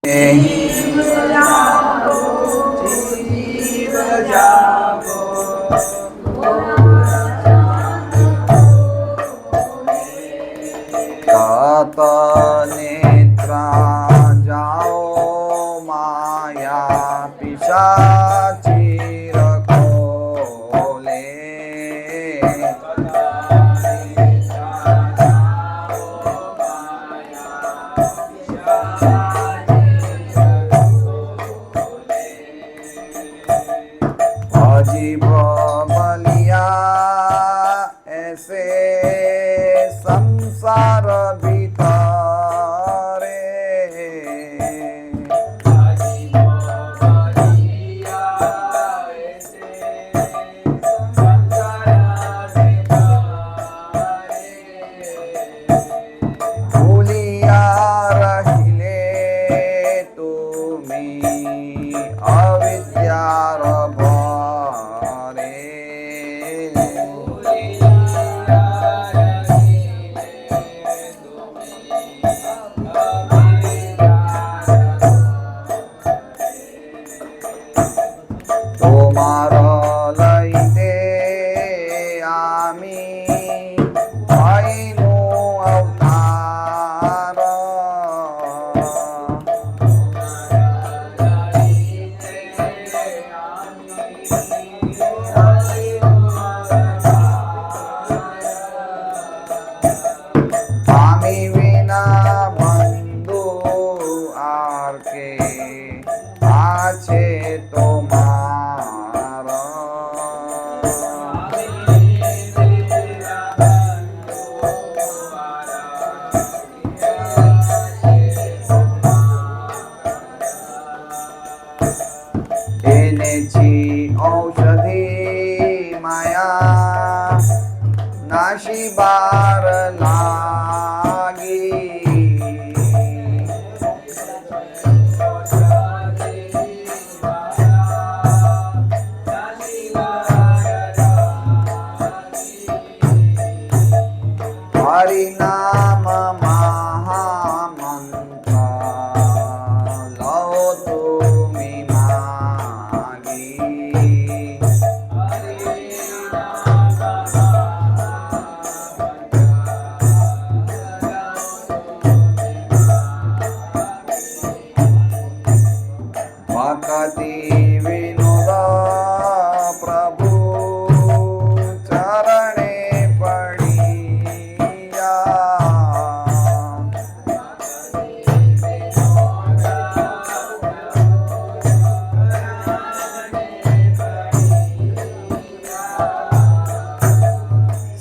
जीव जागो, जीव जागो, तत नेत्रा जाओ माया पिशाची रखोले। अजीब बलिया ऐसे संसार भीतरे, भूलिया रहिले तुमी अविद्यार भरे। তোমার লইতে আমি হইনু অবতার, আমি বিনা বন্ধু আর কে আছে তোমার। এনেছি ঔষধি মায়া নাশিবার লাগি, हरि नाम महामंत्र लो तुमी मागी। भक्ति विनोद प्रभु चरणे पड़िया,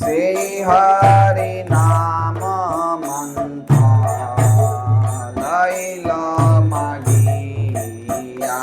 से हरि नाम मंत्र लैल मागिया।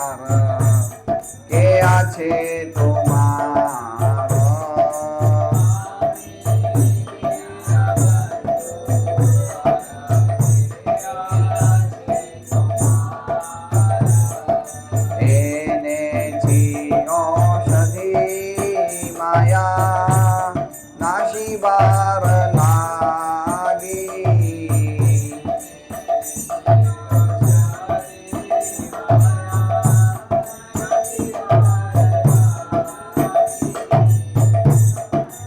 के आछे तुम्हार एने जी औषधि माया नाशिबार लागी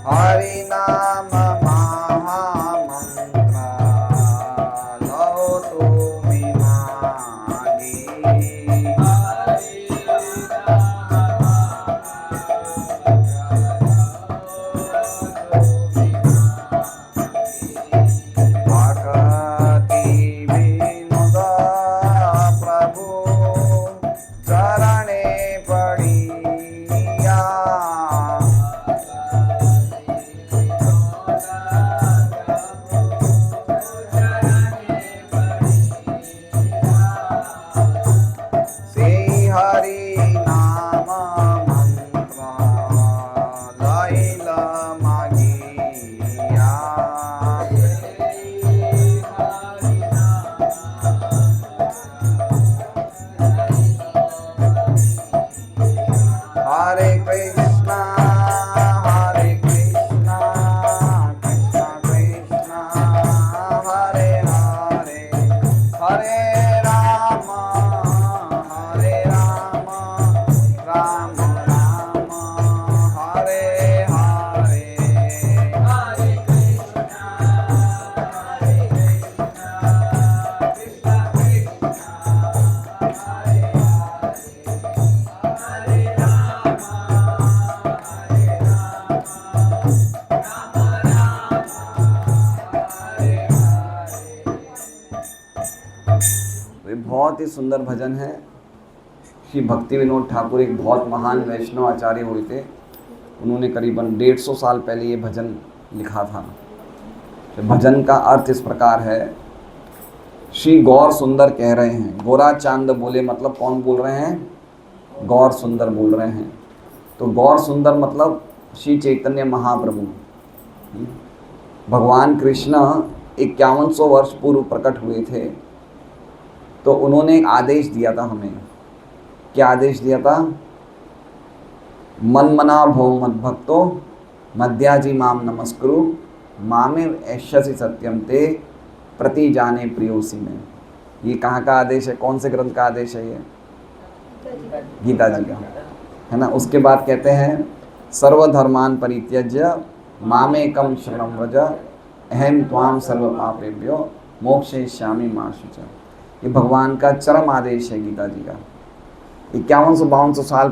हरि नाम महामंत्र लो तुमि मागी भक्ति विनोद प्रभु चरणे पड़िया श्री हरि नाम मंत्र लैल मागिया हरे कृष्णा कृष्ण कृष्ण हरे हरे हरे राम राम राम हरे हरे ये बहुत ही सुंदर भजन है। श्री भक्ति विनोद ठाकुर एक बहुत महान वैष्णव आचार्य हुए थे। उन्होंने करीबन 150 साल पहले ये भजन लिखा था। तो भजन का अर्थ इस प्रकार है, श्री गौर सुंदर कह रहे हैं। गोरा चांद बोले मतलब कौन बोल रहे हैं? गौर सुंदर बोल रहे हैं। तो गौर सुंदर मतलब श्री चैतन्य महाप्रभु। भगवान कृष्ण 5100 वर्ष पूर्व प्रकट हुए थे। तो उन्होंने एक आदेश दिया था हमें। क्या आदेश दिया था? मन मना भो मद भक्तो मध्याजी माम नमस्कुरु मामे ऐश्यसि सत्यम ते प्रति जाने प्रियोसी में। ये कहाँ का आदेश है? कौन से ग्रंथ का आदेश है ये? गीता जी का, है ना। उसके बाद कहते हैं सर्वधर्मान परित्यज्य मामेकम शरणं व्रज अहम त्वाम सर्व पापेभ्यो मोक्षयिष्यामि मा शुचः। ये भगवान का चरम आदेश है गीता जी का। 5100-5200 साल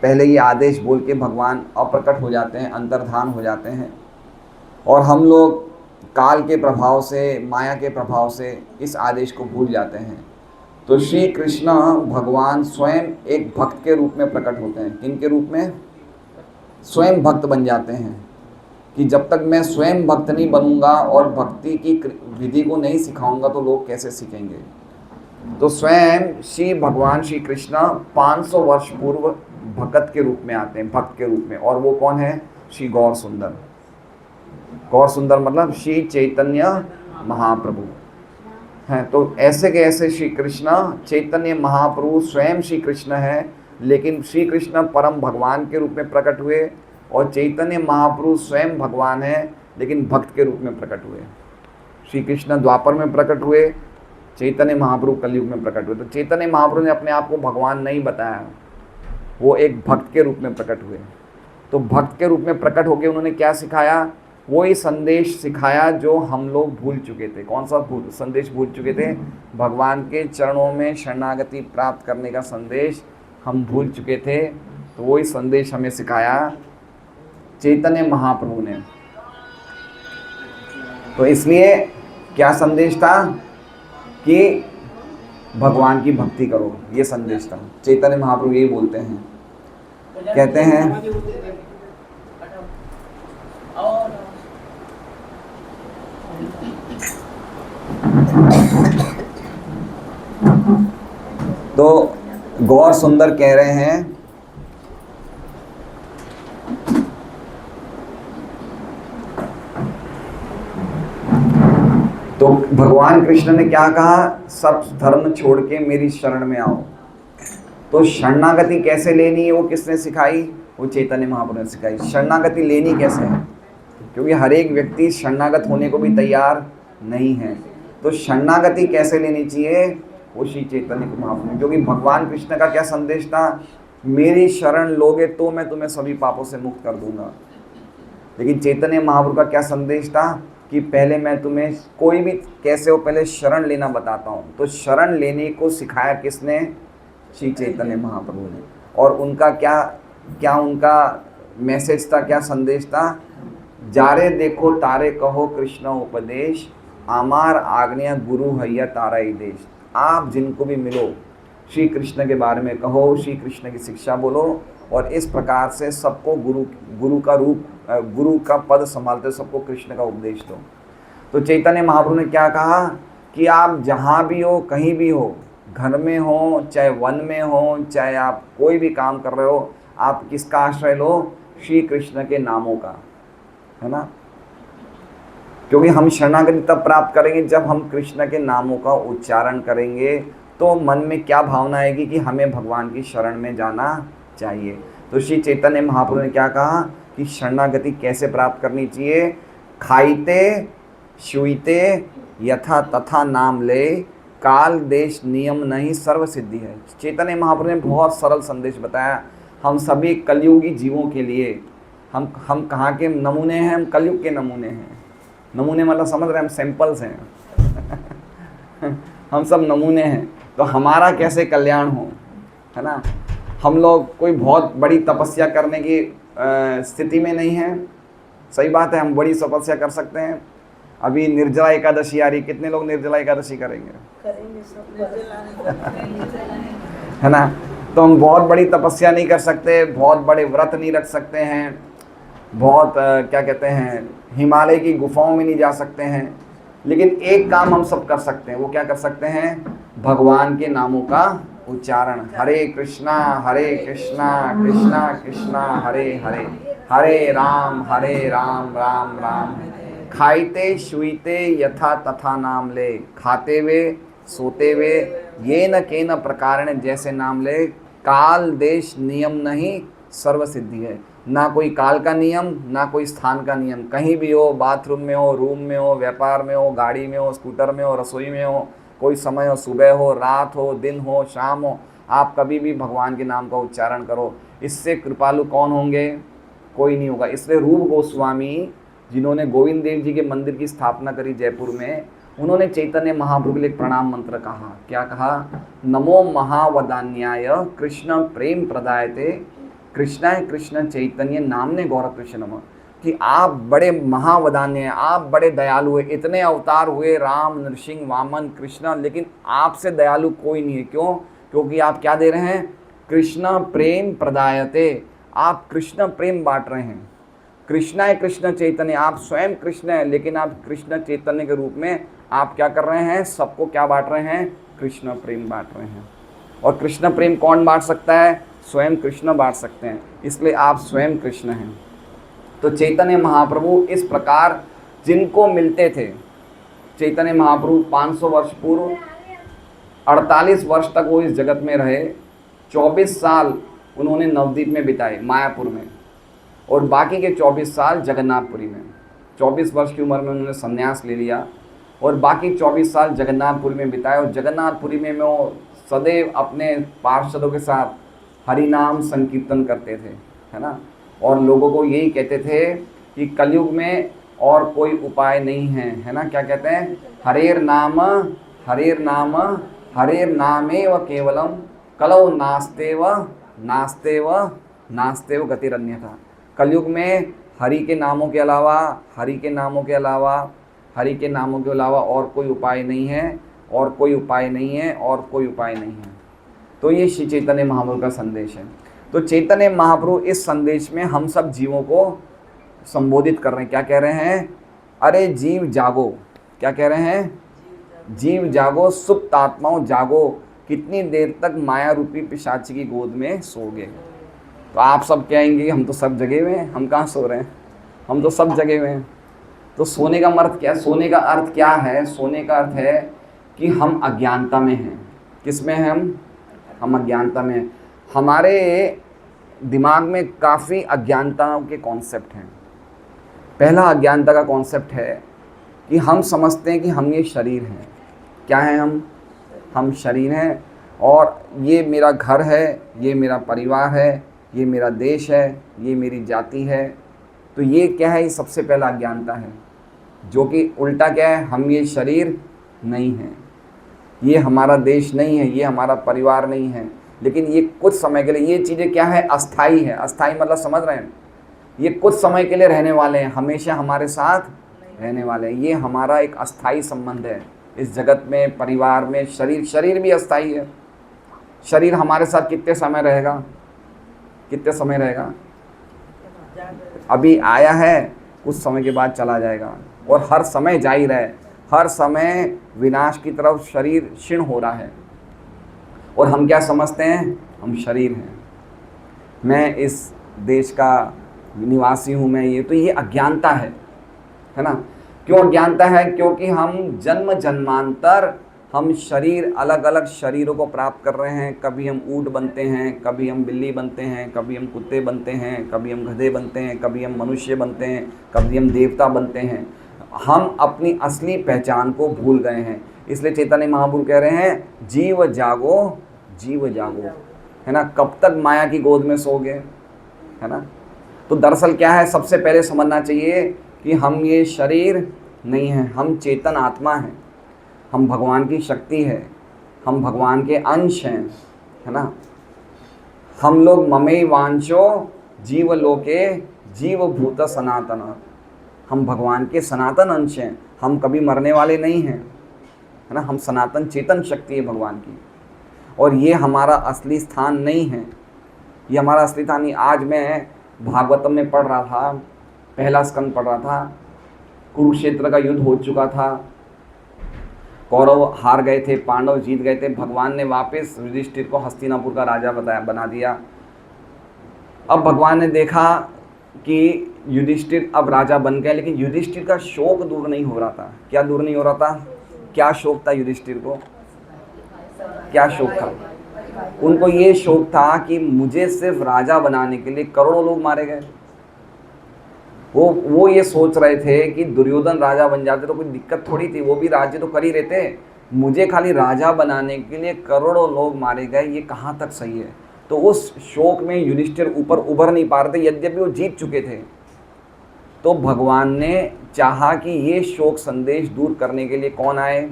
पहले ये आदेश बोल के भगवान अप्रकट हो जाते हैं, अंतर्धान हो जाते हैं। और हम लोग काल के प्रभाव से, माया के प्रभाव से इस आदेश को भूल जाते हैं। तो श्री कृष्ण भगवान स्वयं एक भक्त के रूप में प्रकट होते हैं। किन के रूप में? स्वयं भक्त बन जाते हैं कि जब तक मैं स्वयं भक्त नहीं बनूंगा और भक्ति की विधि को नहीं सिखाऊंगा तो लोग कैसे सीखेंगे। तो स्वयं श्री भगवान श्री कृष्ण 500 वर्ष पूर्व भक्त के रूप में आते हैं, भक्त के रूप में। और वो कौन है? श्री गौर सुंदर। गौर सुंदर मतलब श्री चैतन्य महाप्रभु हैं। तो ऐसे के ऐसे श्री कृष्ण चैतन्य महाप्रभु स्वयं श्री कृष्ण है, लेकिन श्री कृष्ण परम भगवान के रूप में प्रकट हुए। और चैतन्य महाप्रभु स्वयं भगवान है, लेकिन भक्त के रूप में प्रकट हुए। श्री कृष्ण द्वापर में प्रकट हुए, चैतन्य महाप्रभु कलयुग में प्रकट हुए। तो चैतन्य महाप्रभु ने अपने आप को भगवान नहीं बताया, वो एक भक्त के रूप में प्रकट हुए। तो भक्त के रूप में प्रकट होकर उन्होंने क्या सिखाया? वही संदेश सिखाया जो हम लोग भूल चुके थे। कौन सा संदेश भूल चुके थे? भगवान के चरणों में शरणागति प्राप्त करने का संदेश हम भूल चुके थे। तो वही संदेश हमें सिखाया चैतन्य महाप्रभु ने। तो इसलिए क्या संदेश था? कि भगवान की भक्ति करो, ये संदेश था। चैतन्य महाप्रभु यही बोलते हैं, कहते हैं तो गौर सुंदर कह रहे हैं तो भगवान कृष्ण ने क्या कहा, सब धर्म छोड़ के मेरी शरण में आओ। तो शरणागति कैसे लेनी है वो किसने सिखाई, वो चैतन्य महाप्रभु ने सिखाई। शरणागति लेनी कैसे है, क्योंकि हर एक व्यक्ति शरणागत होने को भी तैयार नहीं है। तो शरणागति कैसे लेनी चाहिए, वो श्री चैतन्य महाप्रभु, क्योंकि भगवान कृष्ण का क्या संदेश था, मेरी शरण लोगे तो मैं तुम्हें सभी पापों से मुक्त कर दूंगा। लेकिन चैतन्य महाप्रभु का क्या संदेश था कि पहले मैं तुम्हें कोई भी कैसे हो पहले शरण लेना बताता हूँ। तो शरण लेने को सिखाया किसने, श्री चैतन्य महाप्रभु ने। और उनका क्या उनका मैसेज था, क्या संदेश था, जारे देखो तारे कहो कृष्ण उपदेश, आमार आज्ञा गुरु हैया तारा ही देश। आप जिनको भी मिलो श्री कृष्ण के बारे में कहो, श्री कृष्ण की शिक्षा बोलो, और इस प्रकार से सबको गुरु का पद संभालते सबको कृष्ण का उपदेश दो। तो चैतन्य महाप्रभु ने क्या कहा कि आप जहाँ भी हो, कहीं भी हो, घर में हो चाहे वन में हो, चाहे आप कोई भी काम कर रहे हो, आप किसका आश्रय लो, श्री कृष्ण के नामों का, है ना। क्योंकि हम शरणागति तब प्राप्त करेंगे जब हम कृष्ण के नामों का उच्चारण करेंगे। तो मन में क्या भावना आएगी कि हमें भगवान की शरण में जाना चाहिए। तो श्री चैतन्य महाप्रभु ने क्या कहा कि शरणागति कैसे प्राप्त करनी चाहिए, खाइते शुइते यथा तथा नाम ले, काल देश नियम नहीं सर्व सिद्धि है। चैतन्य महाप्रभु ने बहुत सरल संदेश बताया हम सभी कलयुगी जीवों के लिए। हम कहाँ के नमूने हैं, हम कलयुग के नमूने हैं। नमूने मतलब समझ रहे हैं, हम सैंपल्स हैं हम सब नमूने हैं। तो हमारा कैसे कल्याण हो, है ना। हम लोग कोई बहुत बड़ी तपस्या करने की स्थिति में नहीं है, सही बात है, हम बड़ी तपस्या कर सकते हैं। अभी निर्जला एकादशी आ रही, कितने लोग निर्जला एकादशी करेंगे, है ना। तो हम बहुत बड़ी तपस्या नहीं कर सकते, बहुत बड़े व्रत नहीं रख सकते हैं, बहुत क्या कहते हैं, हिमालय की गुफाओं में नहीं जा सकते हैं। लेकिन एक काम हम सब कर सकते हैं, वो क्या कर सकते हैं, भगवान के नामों का उच्चारण। हरे कृष्णा कृष्णा कृष्णा हरे हरे, हरे राम राम राम। खाइते शुइते यथा तथा नाम ले, खाते हुए सोते हुए ये न के न प्रकारण जैसे नाम ले, काल देश नियम नहीं सर्व सिद्धि है। ना कोई काल का नियम, ना कोई स्थान का नियम, कहीं भी हो, बाथरूम में हो, रूम में हो, व्यापार में हो, गाड़ी में हो, स्कूटर में हो, रसोई में हो, कोई समय हो, सुबह हो, रात हो, दिन हो, शाम हो, आप कभी भी भगवान के नाम का उच्चारण करो। इससे कृपालु कौन होंगे, कोई नहीं होगा। इसलिए रूप गोस्वामी जिन्होंने गोविंद देव जी के मंदिर की स्थापना करी जयपुर में, उन्होंने चैतन्य महाप्रभु के लिए प्रणाम मंत्र कहा। क्या कहा, नमो महावदान्याय कृष्ण प्रेम प्रदायते, कृष्णाय कृष्ण चैतन्य नामने गौरव कृष्ण नमः। कि आप बड़े महावदान्य हैं, आप बड़े दयालु हैं। इतने अवतार हुए, राम, नरसिंह, वामन, कृष्ण, लेकिन आपसे दयालु कोई नहीं है। क्यों, क्योंकि आप क्या दे रहे हैं, कृष्ण प्रेम प्रदायते, आप कृष्ण प्रेम बांट रहे हैं। कृष्णाय कृष्ण चैतन्य, आप स्वयं कृष्ण हैं, लेकिन आप कृष्ण चैतन्य के रूप में आप क्या कर रहे हैं, सबको क्या बांट रहे हैं, कृष्ण प्रेम बांट रहे हैं। और कृष्ण प्रेम कौन बांट सकता है, स्वयं कृष्ण बांट सकते हैं। इसलिए आप स्वयं कृष्ण हैं। तो चैतन्य महाप्रभु इस प्रकार जिनको मिलते थे, चैतन्य महाप्रभु 500 वर्ष पूर्व 48 वर्ष तक वो इस जगत में रहे। 24 साल उन्होंने नवद्वीप में बिताए, मायापुर में, और बाकी के 24 साल जगन्नाथपुरी में। 24 वर्ष की उम्र में उन्होंने संन्यास ले लिया और बाकी 24 साल जगन्नाथपुरी में बिताए। और जगन्नाथपुरी में वो सदैव अपने पार्षदों के साथ हरि नाम संकीर्तन करते थे, है ना। और लोगों को यही कहते थे कि कलयुग में और कोई उपाय नहीं है, है ना। क्या कहते हैं, हरेर नाम हरेर नामेव केवलम, कलौ नास्तेव गतिरन्यथा। कलयुग में हरि के नामों के अलावा और कोई उपाय नहीं है, और कोई उपाय नहीं है। तो ये श्री चैतन्य महाप्रभु का संदेश है। तो चैतन्य महाप्रभु इस संदेश में हम सब जीवों को संबोधित कर रहे हैं। क्या कह रहे हैं, अरे जीव जागो। क्या कह रहे हैं, जीव जागो, सुप्त आत्माओं जागो, कितनी देर तक माया रूपी पिशाची की गोद में सोगे। तो आप सब कहेंगे हम तो सब जगे हुए हैं, हम कहाँ सो रहे हैं, हम तो सब जगे हुए हैं। तो सोने का अर्थ क्या है? सोने का अर्थ क्या है? सोने का अर्थ है कि हम अज्ञानता में हैं। किस में हैं हम अज्ञानता में हैं। हमारे दिमाग में काफ़ी अज्ञानताओं के कॉन्सेप्ट हैं। पहला अज्ञानता का कॉन्सेप्ट है कि हम समझते हैं कि हम ये शरीर हैं। क्या हैं हम शरीर हैं, और ये मेरा घर है, ये मेरा परिवार है, ये मेरा देश है, ये मेरी जाति है। तो ये क्या है? ये सबसे पहला अज्ञानता है, जो कि उल्टा क्या है? हम ये शरीर नहीं हैं, ये हमारा देश नहीं है, ये हमारा परिवार नहीं है। लेकिन ये कुछ समय के लिए, ये चीज़ें क्या है? अस्थाई है। अस्थाई मतलब समझ रहे हैं? ये कुछ समय के लिए रहने वाले हैं, हमेशा हमारे साथ रहने वाले हैं। ये हमारा एक अस्थाई संबंध है इस जगत में, परिवार में। शरीर भी अस्थाई है। शरीर हमारे साथ कितने समय रहेगा? कितने समय रहेगा? अभी आया है, कुछ समय के बाद चला जाएगा, और हर समय जा ही रहा है। हर समय विनाश की तरफ शरीर क्षीण हो रहा है। और हम क्या समझते हैं? हम शरीर हैं, मैं इस देश का निवासी हूँ, मैं ये। तो ये अज्ञानता है ना? क्यों अज्ञानता है? क्योंकि हम जन्म जन्मांतर हम शरीर, अलग अलग शरीरों को प्राप्त कर रहे हैं। कभी हम ऊँट बनते हैं, कभी हम बिल्ली बनते हैं, कभी हम कुत्ते बनते हैं, कभी हम गधे बनते हैं, कभी हम मनुष्य बनते हैं, कभी हम देवता बनते हैं। हम अपनी असली पहचान को भूल गए हैं। इसलिए चैतन्य महाप्रभु कह रहे हैं, जीव जागो, जीव जागो, है ना? कब तक माया की गोद में सोगे, है ना? तो दरअसल क्या है? सबसे पहले समझना चाहिए कि हम ये शरीर नहीं हैं, हम चेतन आत्मा हैं, हम भगवान की शक्ति है, हम भगवान के अंश हैं, है ना? हम लोग ममे वांचो जीव लोके जीव भूत सनातन, हम भगवान के सनातन अंश हैं। हम कभी मरने वाले नहीं हैं, है ना? हम सनातन चेतन शक्ति है भगवान की, और ये हमारा असली स्थान नहीं है। ये हमारा असली स्थान नहीं। आज मैं भागवतम में पढ़ रहा था, पहला स्कंद पढ़ रहा था। कुरुक्षेत्र का युद्ध हो चुका था, कौरव हार गए थे, पांडव जीत गए थे। भगवान ने वापस युधिष्ठिर को हस्तिनापुर का राजा बना दिया। अब भगवान ने देखा कि युधिष्ठिर अब राजा बन गए, लेकिन युधिष्ठिर का शोक दूर नहीं हो रहा था। क्या दूर नहीं हो रहा था? क्या शोक था युधिष्ठिर को? क्या शोक था? उनको ये शोक था कि मुझे सिर्फ राजा बनाने के लिए करोड़ों लोग मारे गए। वो ये सोच रहे थे कि दुर्योधन राजा बन जाते तो कोई दिक्कत थोड़ी थी, वो भी राज्य तो कर ही रहे थे। मुझे खाली राजा बनाने के लिए करोड़ों लोग मारे गए, ये कहाँ तक सही है? तो उस शोक में युधिष्ठिर ऊपर उभर नहीं पा रहे थे, यद्यपि वो जीत चुके थे। तो भगवान ने चाहा कि ये शोक संदेश दूर करने के लिए कौन आए?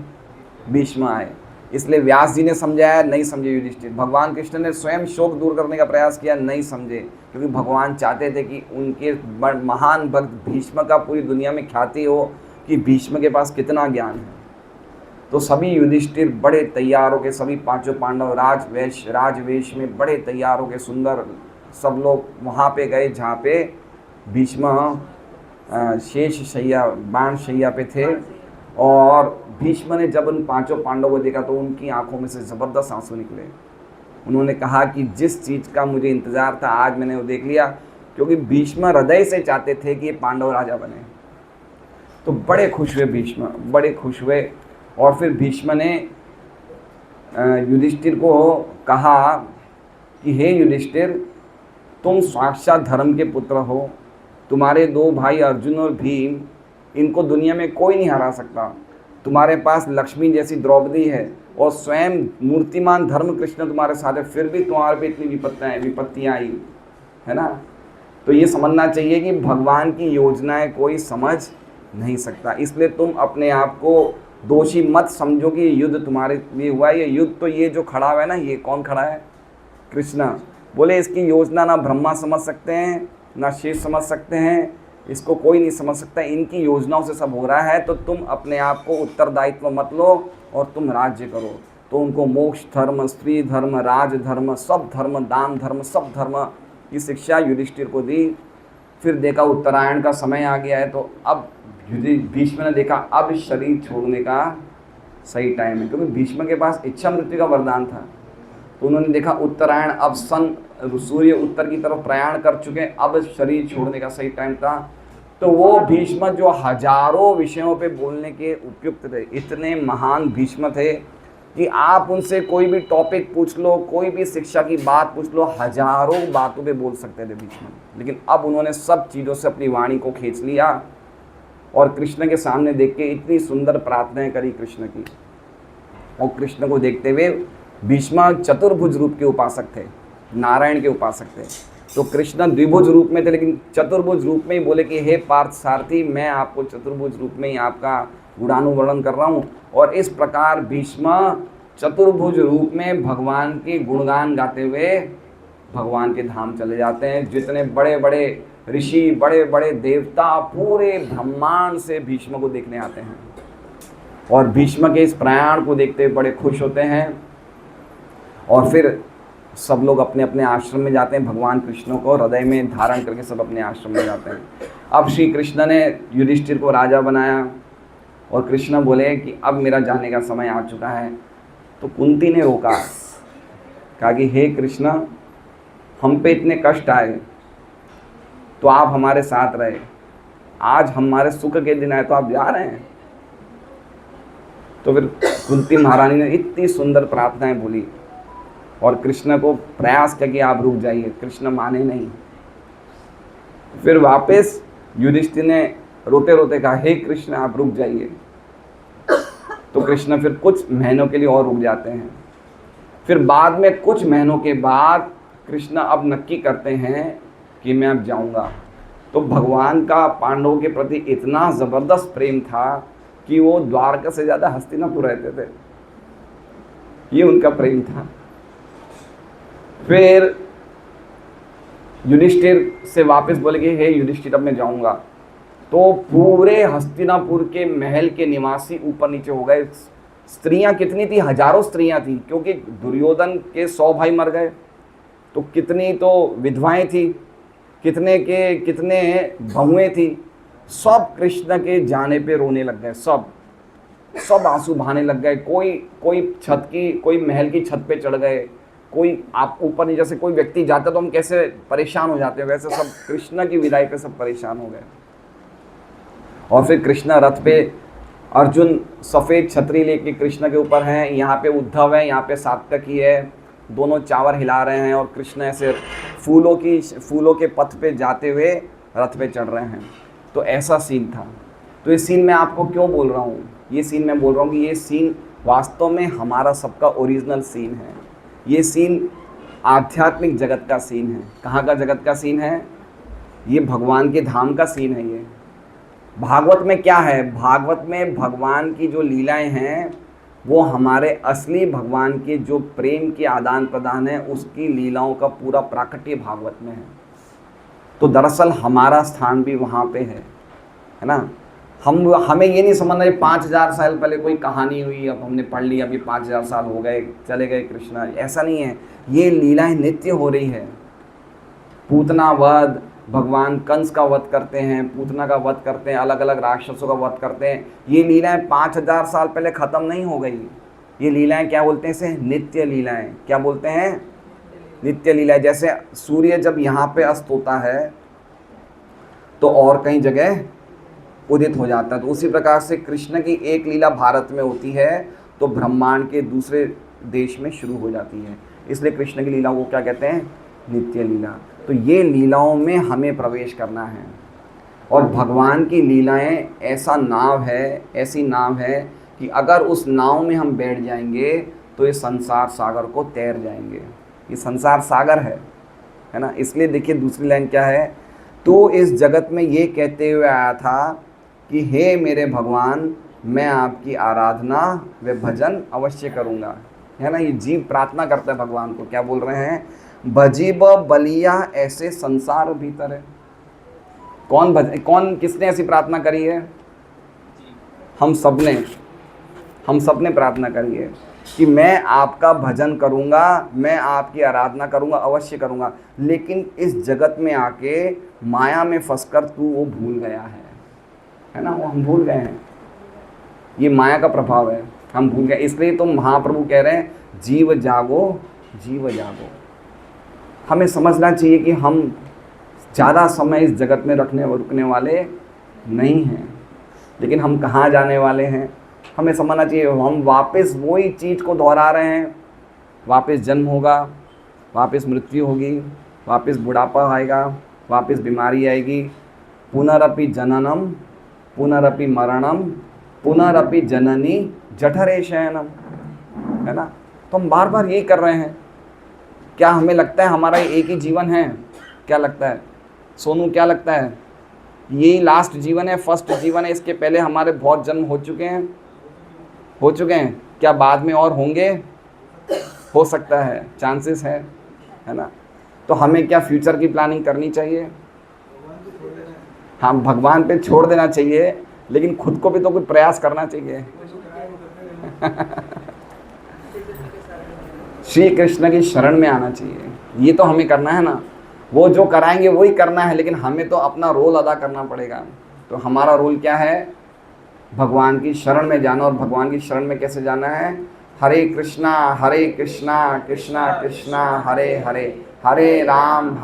भीष्म आए। इसलिए व्यास जी ने समझाया, नहीं समझे युधिष्ठिर। भगवान कृष्ण ने स्वयं शोक दूर करने का प्रयास किया, नहीं समझे, क्योंकि भगवान चाहते थे कि उनके महान भक्त भीष्म का पूरी दुनिया में ख्याति हो कि भीष्म के पास कितना ज्ञान है। तो सभी युधिष्ठिर बड़े तैयार होकर, सभी पांचों पांडव राजवेश में बड़े तैयार होकर, सुंदर सब लोग वहाँ पे गए जहाँ पे भीष्म शेष शैया, बाण शैया पे थे। और भीष्म ने जब उन पांचों पांडवों को देखा तो उनकी आंखों में से ज़बरदस्त आंसू निकले। उन्होंने कहा कि जिस चीज़ का मुझे इंतज़ार था आज मैंने वो देख लिया, क्योंकि भीष्म हृदय से चाहते थे कि ये पांडव राजा बने। तो बड़े खुश हुए भीष्म, बड़े खुश हुए। और फिर भीष्म ने युधिष्ठिर को कहा कि हे युधिष्ठिर, तुम साक्षात धर्म के पुत्र हो, तुम्हारे दो भाई अर्जुन और भीम, इनको दुनिया में कोई नहीं हरा सकता। तुम्हारे पास लक्ष्मी जैसी द्रौपदी है, और स्वयं मूर्तिमान धर्म कृष्ण तुम्हारे साथ है, फिर भी तुम्हारे पे इतनी विपत्तियाँ आई, है ना? तो ये समझना चाहिए कि भगवान की योजनाएं कोई समझ नहीं सकता। इसलिए तुम अपने आप को दोषी मत समझो कि ये युद्ध तुम्हारे लिए हुआ है। ये युद्ध तो ये जो खड़ा हुआ है ना, ये कौन खड़ा है? कृष्ण। बोले इसकी योजना ना ब्रह्मा समझ सकते हैं, ना शेष समझ सकते हैं, इसको कोई नहीं समझ सकता। इनकी योजनाओं से सब हो रहा है। तो तुम अपने आप को उत्तरदायित्व मत लो और तुम राज्य करो। तो उनको मोक्ष धर्म, स्त्री धर्म, राज धर्म, सब धर्म, दान धर्म, सब धर्म की शिक्षा युधिष्ठिर को दी। फिर देखा उत्तरायण का समय आ गया है, तो अब भीष्म ने देखा अब शरीर छोड़ने का सही टाइम है, क्योंकि भीष्म के पास इच्छा मृत्यु का वरदान था। तो उन्होंने देखा उत्तरायण, अब सूर्य उत्तर की तरफ प्रयाण कर चुके हैं, अब शरीर छोड़ने का सही टाइम था। तो वो भीष्म जो हजारों विषयों पे बोलने के उपयुक्त थे, इतने महान भीष्म थे कि आप उनसे कोई भी टॉपिक पूछ लो, कोई भी शिक्षा की बात पूछ लो, हजारों बातों पे बोल सकते थे भीष्म। लेकिन अब उन्होंने सब चीज़ों से अपनी वाणी को खींच लिया और कृष्ण के सामने देख के इतनी सुंदर प्रार्थनाएं करी कृष्ण की। और कृष्ण को देखते हुए भीष्म चतुर्भुज रूप के उपासक थे, नारायण के उपासक थे। तो कृष्ण द्विभुज रूप में थे, लेकिन चतुर्भुज रूप में ही बोले कि हे पार्थ सारथी, मैं आपको चतुर्भुज रूप में ही आपका गुणानुवर्णन कर रहा हूँ। और इस प्रकार भीष्म चतुर्भुज रूप में भगवान के गुणगान गाते हुए भगवान के धाम चले जाते हैं। जितने बड़े बड़े ऋषि, बड़े बड़े देवता पूरे ब्रह्मांड से भीष्म को देखने आते हैं और भीष्म के इस प्रयाण को देखते हुए बड़े खुश होते हैं। और फिर सब लोग अपने अपने आश्रम में जाते हैं, भगवान कृष्ण को हृदय में धारण करके सब अपने आश्रम में जाते हैं। अब श्री कृष्ण ने युधिष्ठिर को राजा बनाया और कृष्ण बोले कि अब मेरा जाने का समय आ चुका है। तो कुंती ने रोका, कहा कि हे कृष्ण, हम पे इतने कष्ट आए तो आप हमारे साथ रहे, आज हमारे सुख के दिन आए तो आप जा रहे हैं। तो फिर कुंती महारानी ने इतनी सुंदर प्रार्थनाएं बोली और कृष्ण को प्रयास किया कि आप रुक जाइए, कृष्ण माने नहीं। फिर वापस युधिष्ठिर ने रोते रोते कहा, हे कृष्ण आप रुक जाइए। तो कृष्ण फिर कुछ महीनों के लिए और रुक जाते हैं। फिर बाद में कुछ महीनों के बाद कृष्ण अब नक्की करते हैं कि मैं अब जाऊंगा। तो भगवान का पांडवों के प्रति इतना ज़बरदस्त प्रेम था कि वो द्वारका से ज़्यादा हस्तिनापुर रहते थे, ये उनका प्रेम था। फिर युधिष्ठिर से वापस बोले कि हे युधिष्ठिर, अब मैं जाऊंगा। तो पूरे हस्तिनापुर के महल के निवासी ऊपर नीचे हो गए। स्त्रियां कितनी थी, हजारों स्त्रियां थी, क्योंकि दुर्योधन के 100 भाई मर गए। तो कितनी तो विधवाएं थी, कितने के कितने बहुएं थी। सब कृष्ण के जाने पे रोने लग गए, सब आंसू बहाने लग गए। कोई महल की छत पे चढ़ गए, कोई आप ऊपर नीचे से कोई व्यक्ति जाता तो हम कैसे परेशान हो जाते हैं, वैसे सब कृष्ण की विदाई पे सब परेशान हो गए। और फिर कृष्ण रथ पे, अर्जुन सफ़ेद छतरी लेके कृष्ण के ऊपर हैं, यहाँ पे उद्धव है, यहाँ पे सात्यकी है, दोनों चावर हिला रहे हैं और कृष्ण ऐसे फूलों के पथ पे जाते हुए रथ पे चढ़ रहे हैं। तो ऐसा सीन था। तो ये सीन मैं आपको क्यों बोल रहा हूँ, ये सीन मैं बोल रहा हूँ कि ये सीन वास्तव में हमारा सबका ओरिजिनल सीन है। ये सीन आध्यात्मिक जगत का सीन है। कहाँ का जगत का सीन है? ये भगवान के धाम का सीन है। ये भागवत में क्या है? भागवत में भगवान की जो लीलाएं हैं वो हमारे असली भगवान के जो प्रेम के आदान प्रदान है उसकी लीलाओं का पूरा प्राकट्य भागवत में है। तो दरअसल हमारा स्थान भी वहाँ पे है ना। हमें ये नहीं समझना ये 5000 साल पहले कोई कहानी हुई, अब हमने पढ़ ली, अभी 5000 साल हो गए, चले गए कृष्णा, ऐसा नहीं है। ये लीलाएं नित्य हो रही है। पूतना वध, भगवान कंस का वध करते हैं, पूतना का वध करते हैं, अलग अलग राक्षसों का वध करते हैं। ये लीलाएं 5000 साल पहले ख़त्म नहीं हो गई। ये लीलाएं क्या बोलते हैं इसे? नित्य लीलाएं। क्या बोलते हैं? नित्य लीलाएं। जैसे सूर्य जब यहाँ पे अस्त होता है तो और कई जगह उदित हो जाता है, तो उसी प्रकार से कृष्ण की एक लीला भारत में होती है तो ब्रह्मांड के दूसरे देश में शुरू हो जाती है। इसलिए कृष्ण की लीलाओं को क्या कहते हैं? नित्य लीला। तो ये लीलाओं में हमें प्रवेश करना है। और भगवान की लीलाएं ऐसा नाव है, ऐसी नाव है कि अगर उस नाव में हम बैठ जाएंगे तो ये संसार सागर को तैर जाएंगे। ये संसार सागर है ना। इसलिए देखिए दूसरी लाइन क्या है, तो इस जगत में ये कहते हुए आया था कि हे मेरे भगवान, मैं आपकी आराधना व भजन अवश्य करूँगा, है ना। ये जीव प्रार्थना करता है भगवान को, क्या बोल रहे हैं? भजीब बलिया ऐसे संसार भीतर है। कौन किसने ऐसी प्रार्थना करी है? हम सबने प्रार्थना करी है कि मैं आपका भजन करूँगा, मैं आपकी आराधना करूँगा, अवश्य करूँगा। लेकिन इस जगत में आके माया में फंसकर तू वो भूल गया है ना। वो हम भूल गए हैं। ये माया का प्रभाव है हम भूल गए। इसलिए तो महाप्रभु कह रहे हैं जीव जागो, जीव जागो। हमें समझना चाहिए कि हम ज़्यादा समय इस जगत में रुकने वाले नहीं हैं, लेकिन हम कहाँ जाने वाले हैं हमें समझना चाहिए। हम वापस वही चीज़ को दोहरा रहे हैं, वापस जन्म होगा, वापस मृत्यु होगी, वापस बुढ़ापा आएगा, वापस बीमारी आएगी। पुनरपि जननम पुनरपि मरणम पुनरपि जननी जठरे शयनम, है ना। तो हम बार बार यही कर रहे हैं। क्या हमें लगता है हमारा एक ही जीवन है? क्या लगता है सोनू, क्या लगता है यही लास्ट जीवन है, फर्स्ट जीवन है? इसके पहले हमारे बहुत जन्म हो चुके हैं, हो चुके हैं। क्या बाद में और होंगे? हो सकता है, चांसेस है ना। तो हमें क्या फ्यूचर की प्लानिंग करनी चाहिए? हाँ, भगवान पे छोड़ देना चाहिए, लेकिन खुद को भी तो कुछ प्रयास करना चाहिए। श्री कृष्ण की शरण में आना चाहिए, ये तो हमें करना है ना। वो जो कराएंगे वही करना है, लेकिन हमें तो अपना रोल अदा करना पड़ेगा। तो हमारा रोल क्या है? भगवान की शरण में जाना। और भगवान की शरण में कैसे जाना है? हरे कृष्णा कृष्णा कृष्णा हरे हरे, हरे राम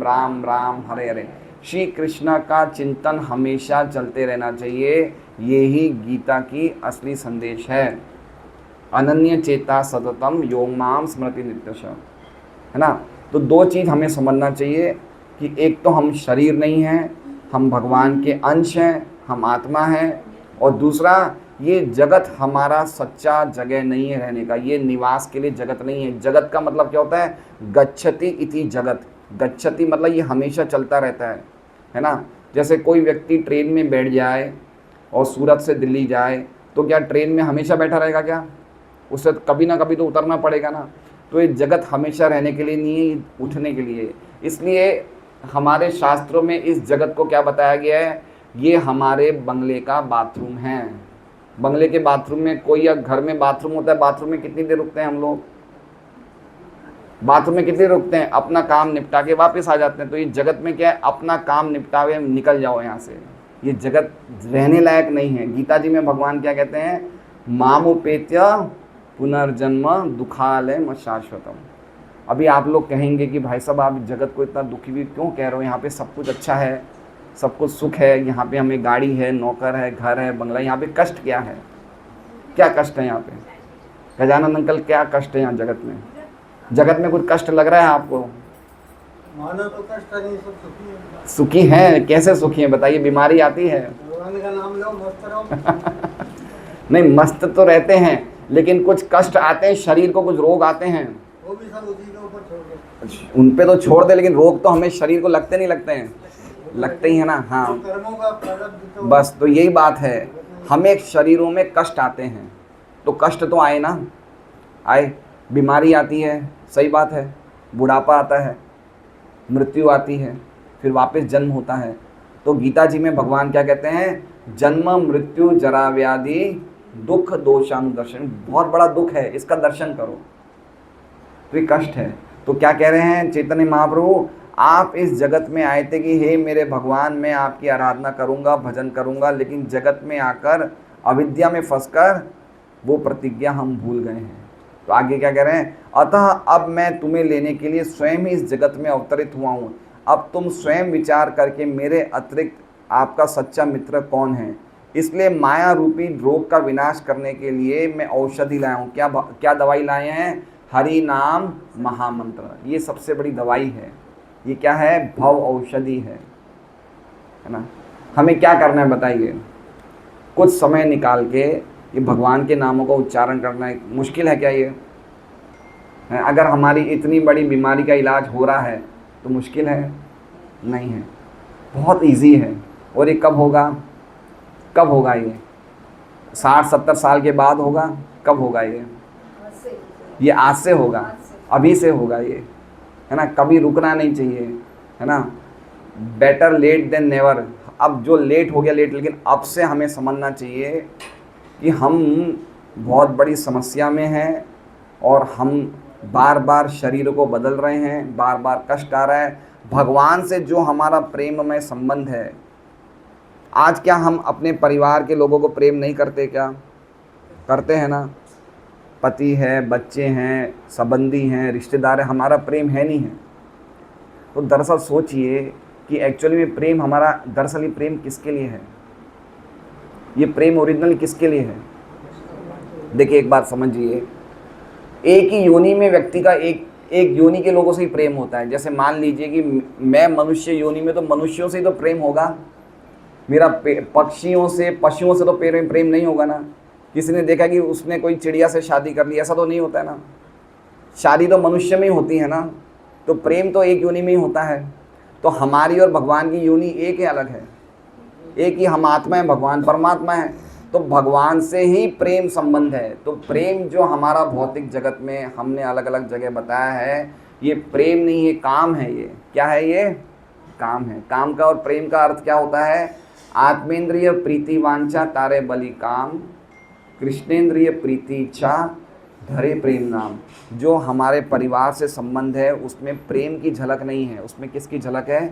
राम राम हरे हरे। श्री कृष्ण का चिंतन हमेशा चलते रहना चाहिए। यही गीता की असली संदेश है। अनन्य चेता सततम योग माम स्मृति नित्यश, है ना। तो दो चीज़ हमें समझना चाहिए कि एक तो हम शरीर नहीं हैं, हम भगवान के अंश हैं, हम आत्मा हैं। और दूसरा, ये जगत हमारा सच्चा जगह नहीं है रहने का, ये निवास के लिए जगत नहीं है। जगत का मतलब क्या होता है? गच्छति इति जगत। गच्छति मतलब ये हमेशा चलता रहता है ना। जैसे कोई व्यक्ति ट्रेन में बैठ जाए और सूरत से दिल्ली जाए, तो क्या ट्रेन में हमेशा बैठा रहेगा क्या? उसे कभी ना कभी तो उतरना पड़ेगा ना। तो ये जगत हमेशा रहने के लिए नहीं है, उठने के लिए। इसलिए हमारे शास्त्रों में इस जगत को क्या बताया गया है? ये हमारे बंगले का बाथरूम है। बंगले के बाथरूम में कोई, या घर में बाथरूम होता है, बाथरूम में कितनी देर रुकते हैं हम लोग? बाथरूम में कितनी देर रुकते हैं? अपना काम निपटा के वापस आ जाते हैं। तो ये जगत में क्या है? अपना काम निपटा के निकल जाओ यहाँ से। ये जगत रहने लायक नहीं है। गीता जी में भगवान क्या कहते हैं? मामुपेत्य पुनर्जन्म दुखालय शाश्वतम। अभी आप लोग कहेंगे कि भाई साहब आप जगत को इतना दुखी भी क्यों कह रहे हो? यहाँ पे सब कुछ अच्छा है, सब कुछ सुख है, यहाँ पे हमें गाड़ी है, नौकर है, घर है, बंगला। यहाँ पे कष्ट क्या है? क्या कष्ट है यहाँ पे? गजानन अंकल, क्या कष्ट है यहाँ जगत में? जगत में कुछ कष्ट लग रहा है आपको? मानो तो कष्ट नहीं, सब सुखी है। सुखी है? कैसे सुखी है बताइए? बीमारी आती है? भगवान का नाम लो, मस्त रहो। नहीं, मस्त तो रहते हैं, लेकिन कुछ कष्ट आते हैं, शरीर को कुछ रोग आते हैं, वो भी सब उसी के ऊपर छोड़ दो। उन पे तो छोड़ दे, लेकिन रोग तो हमें शरीर को लगते नहीं लगते हैं? लगते ही है ना। हाँ, कर्मों का प्रारब्ध तो बस तो यही बात है। हमें शरीरों में कष्ट आते हैं, तो कष्ट तो आए ना, आए। बीमारी आती है, सही बात है। बुढ़ापा आता है, मृत्यु आती है, फिर वापस जन्म होता है। तो गीता जी में भगवान क्या कहते हैं? जन्म मृत्यु जरा व्याधि दुख दोषानुदर्शन। बहुत बड़ा दुख है, इसका दर्शन करो। तो ये कष्ट है। तो क्या कह रहे हैं चैतन्य महाप्रभु? आप इस जगत में आए थे कि हे मेरे भगवान, मैं आपकी आराधना करूंगा, भजन करूंगा, लेकिन जगत में आकर अविद्या में फंसकर वो प्रतिज्ञा हम भूल गए हैं। तो आगे क्या कह रहे हैं? अतः अब मैं तुम्हें लेने के लिए स्वयं ही इस जगत में अवतरित हुआ हूँ। अब तुम स्वयं विचार करके मेरे अतिरिक्त आपका सच्चा मित्र कौन है? इसलिए माया रूपी रोग का विनाश करने के लिए मैं औषधि लाया हूँ। क्या दवाई लाए हैं? हरि नाम महामंत्र। ये सबसे बड़ी दवाई है। ये क्या है? भव औषधि है ना। हमें क्या करना है बताइए? कुछ समय निकाल के ये भगवान के नामों का उच्चारण करना है। मुश्किल है क्या ये? अगर हमारी इतनी बड़ी बीमारी का इलाज हो रहा है तो मुश्किल है? नहीं है, बहुत इजी है। और ये कब होगा? कब होगा ये? 60-70 साल के बाद होगा? कब होगा ये? आज से होगा, अभी से होगा ये, है ना। कभी रुकना नहीं चाहिए, है ना। Better late than never. अब जो लेट हो गया लेट, लेकिन अब से हमें समझना चाहिए कि हम बहुत बड़ी समस्या में हैं और हम बार बार शरीर को बदल रहे हैं, बार बार कष्ट आ रहा है। भगवान से जो हमारा प्रेममय संबंध है, आज क्या हम अपने परिवार के लोगों को प्रेम नहीं करते क्या? करते हैं ना, पति है, बच्चे हैं, संबंधी हैं, रिश्तेदार हैं, हमारा प्रेम है नहीं है। तो दरअसल सोचिए कि एक्चुअली में प्रेम हमारा, दरअसल ये प्रेम किसके लिए है, ये प्रेम ओरिजिनली किसके लिए है। देखिए एक बात समझिए, एक ही योनि में व्यक्ति का एक योनि के लोगों से ही प्रेम होता है। जैसे मान लीजिए कि मैं मनुष्य योनि में, तो मनुष्यों से ही तो प्रेम होगा, मेरा पक्षियों से, पशुओं से तो प्रेम नहीं होगा ना। किसी ने देखा कि उसने कोई चिड़िया से शादी कर ली, ऐसा तो नहीं होता है ना। शादी तो मनुष्य में ही होती है ना, तो प्रेम तो एक योनि में ही होता है। तो हमारी और भगवान की योनि एक ही अलग है, एक ही हम आत्मा है, भगवान परमात्मा है। तो भगवान से ही प्रेम संबंध है। तो प्रेम जो हमारा भौतिक जगत में हमने अलग अलग जगह बताया है, ये प्रेम नहीं है, काम है। ये क्या है, ये काम है। काम का और प्रेम का अर्थ क्या होता है, आत्मेंद्रिय प्रीति वांछा तारे बलि काम, कृष्णेंद्रिय प्रीति इच्छा धरे प्रेम नाम। जो हमारे परिवार से संबंध है उसमें प्रेम की झलक नहीं है, उसमें किसकी झलक है,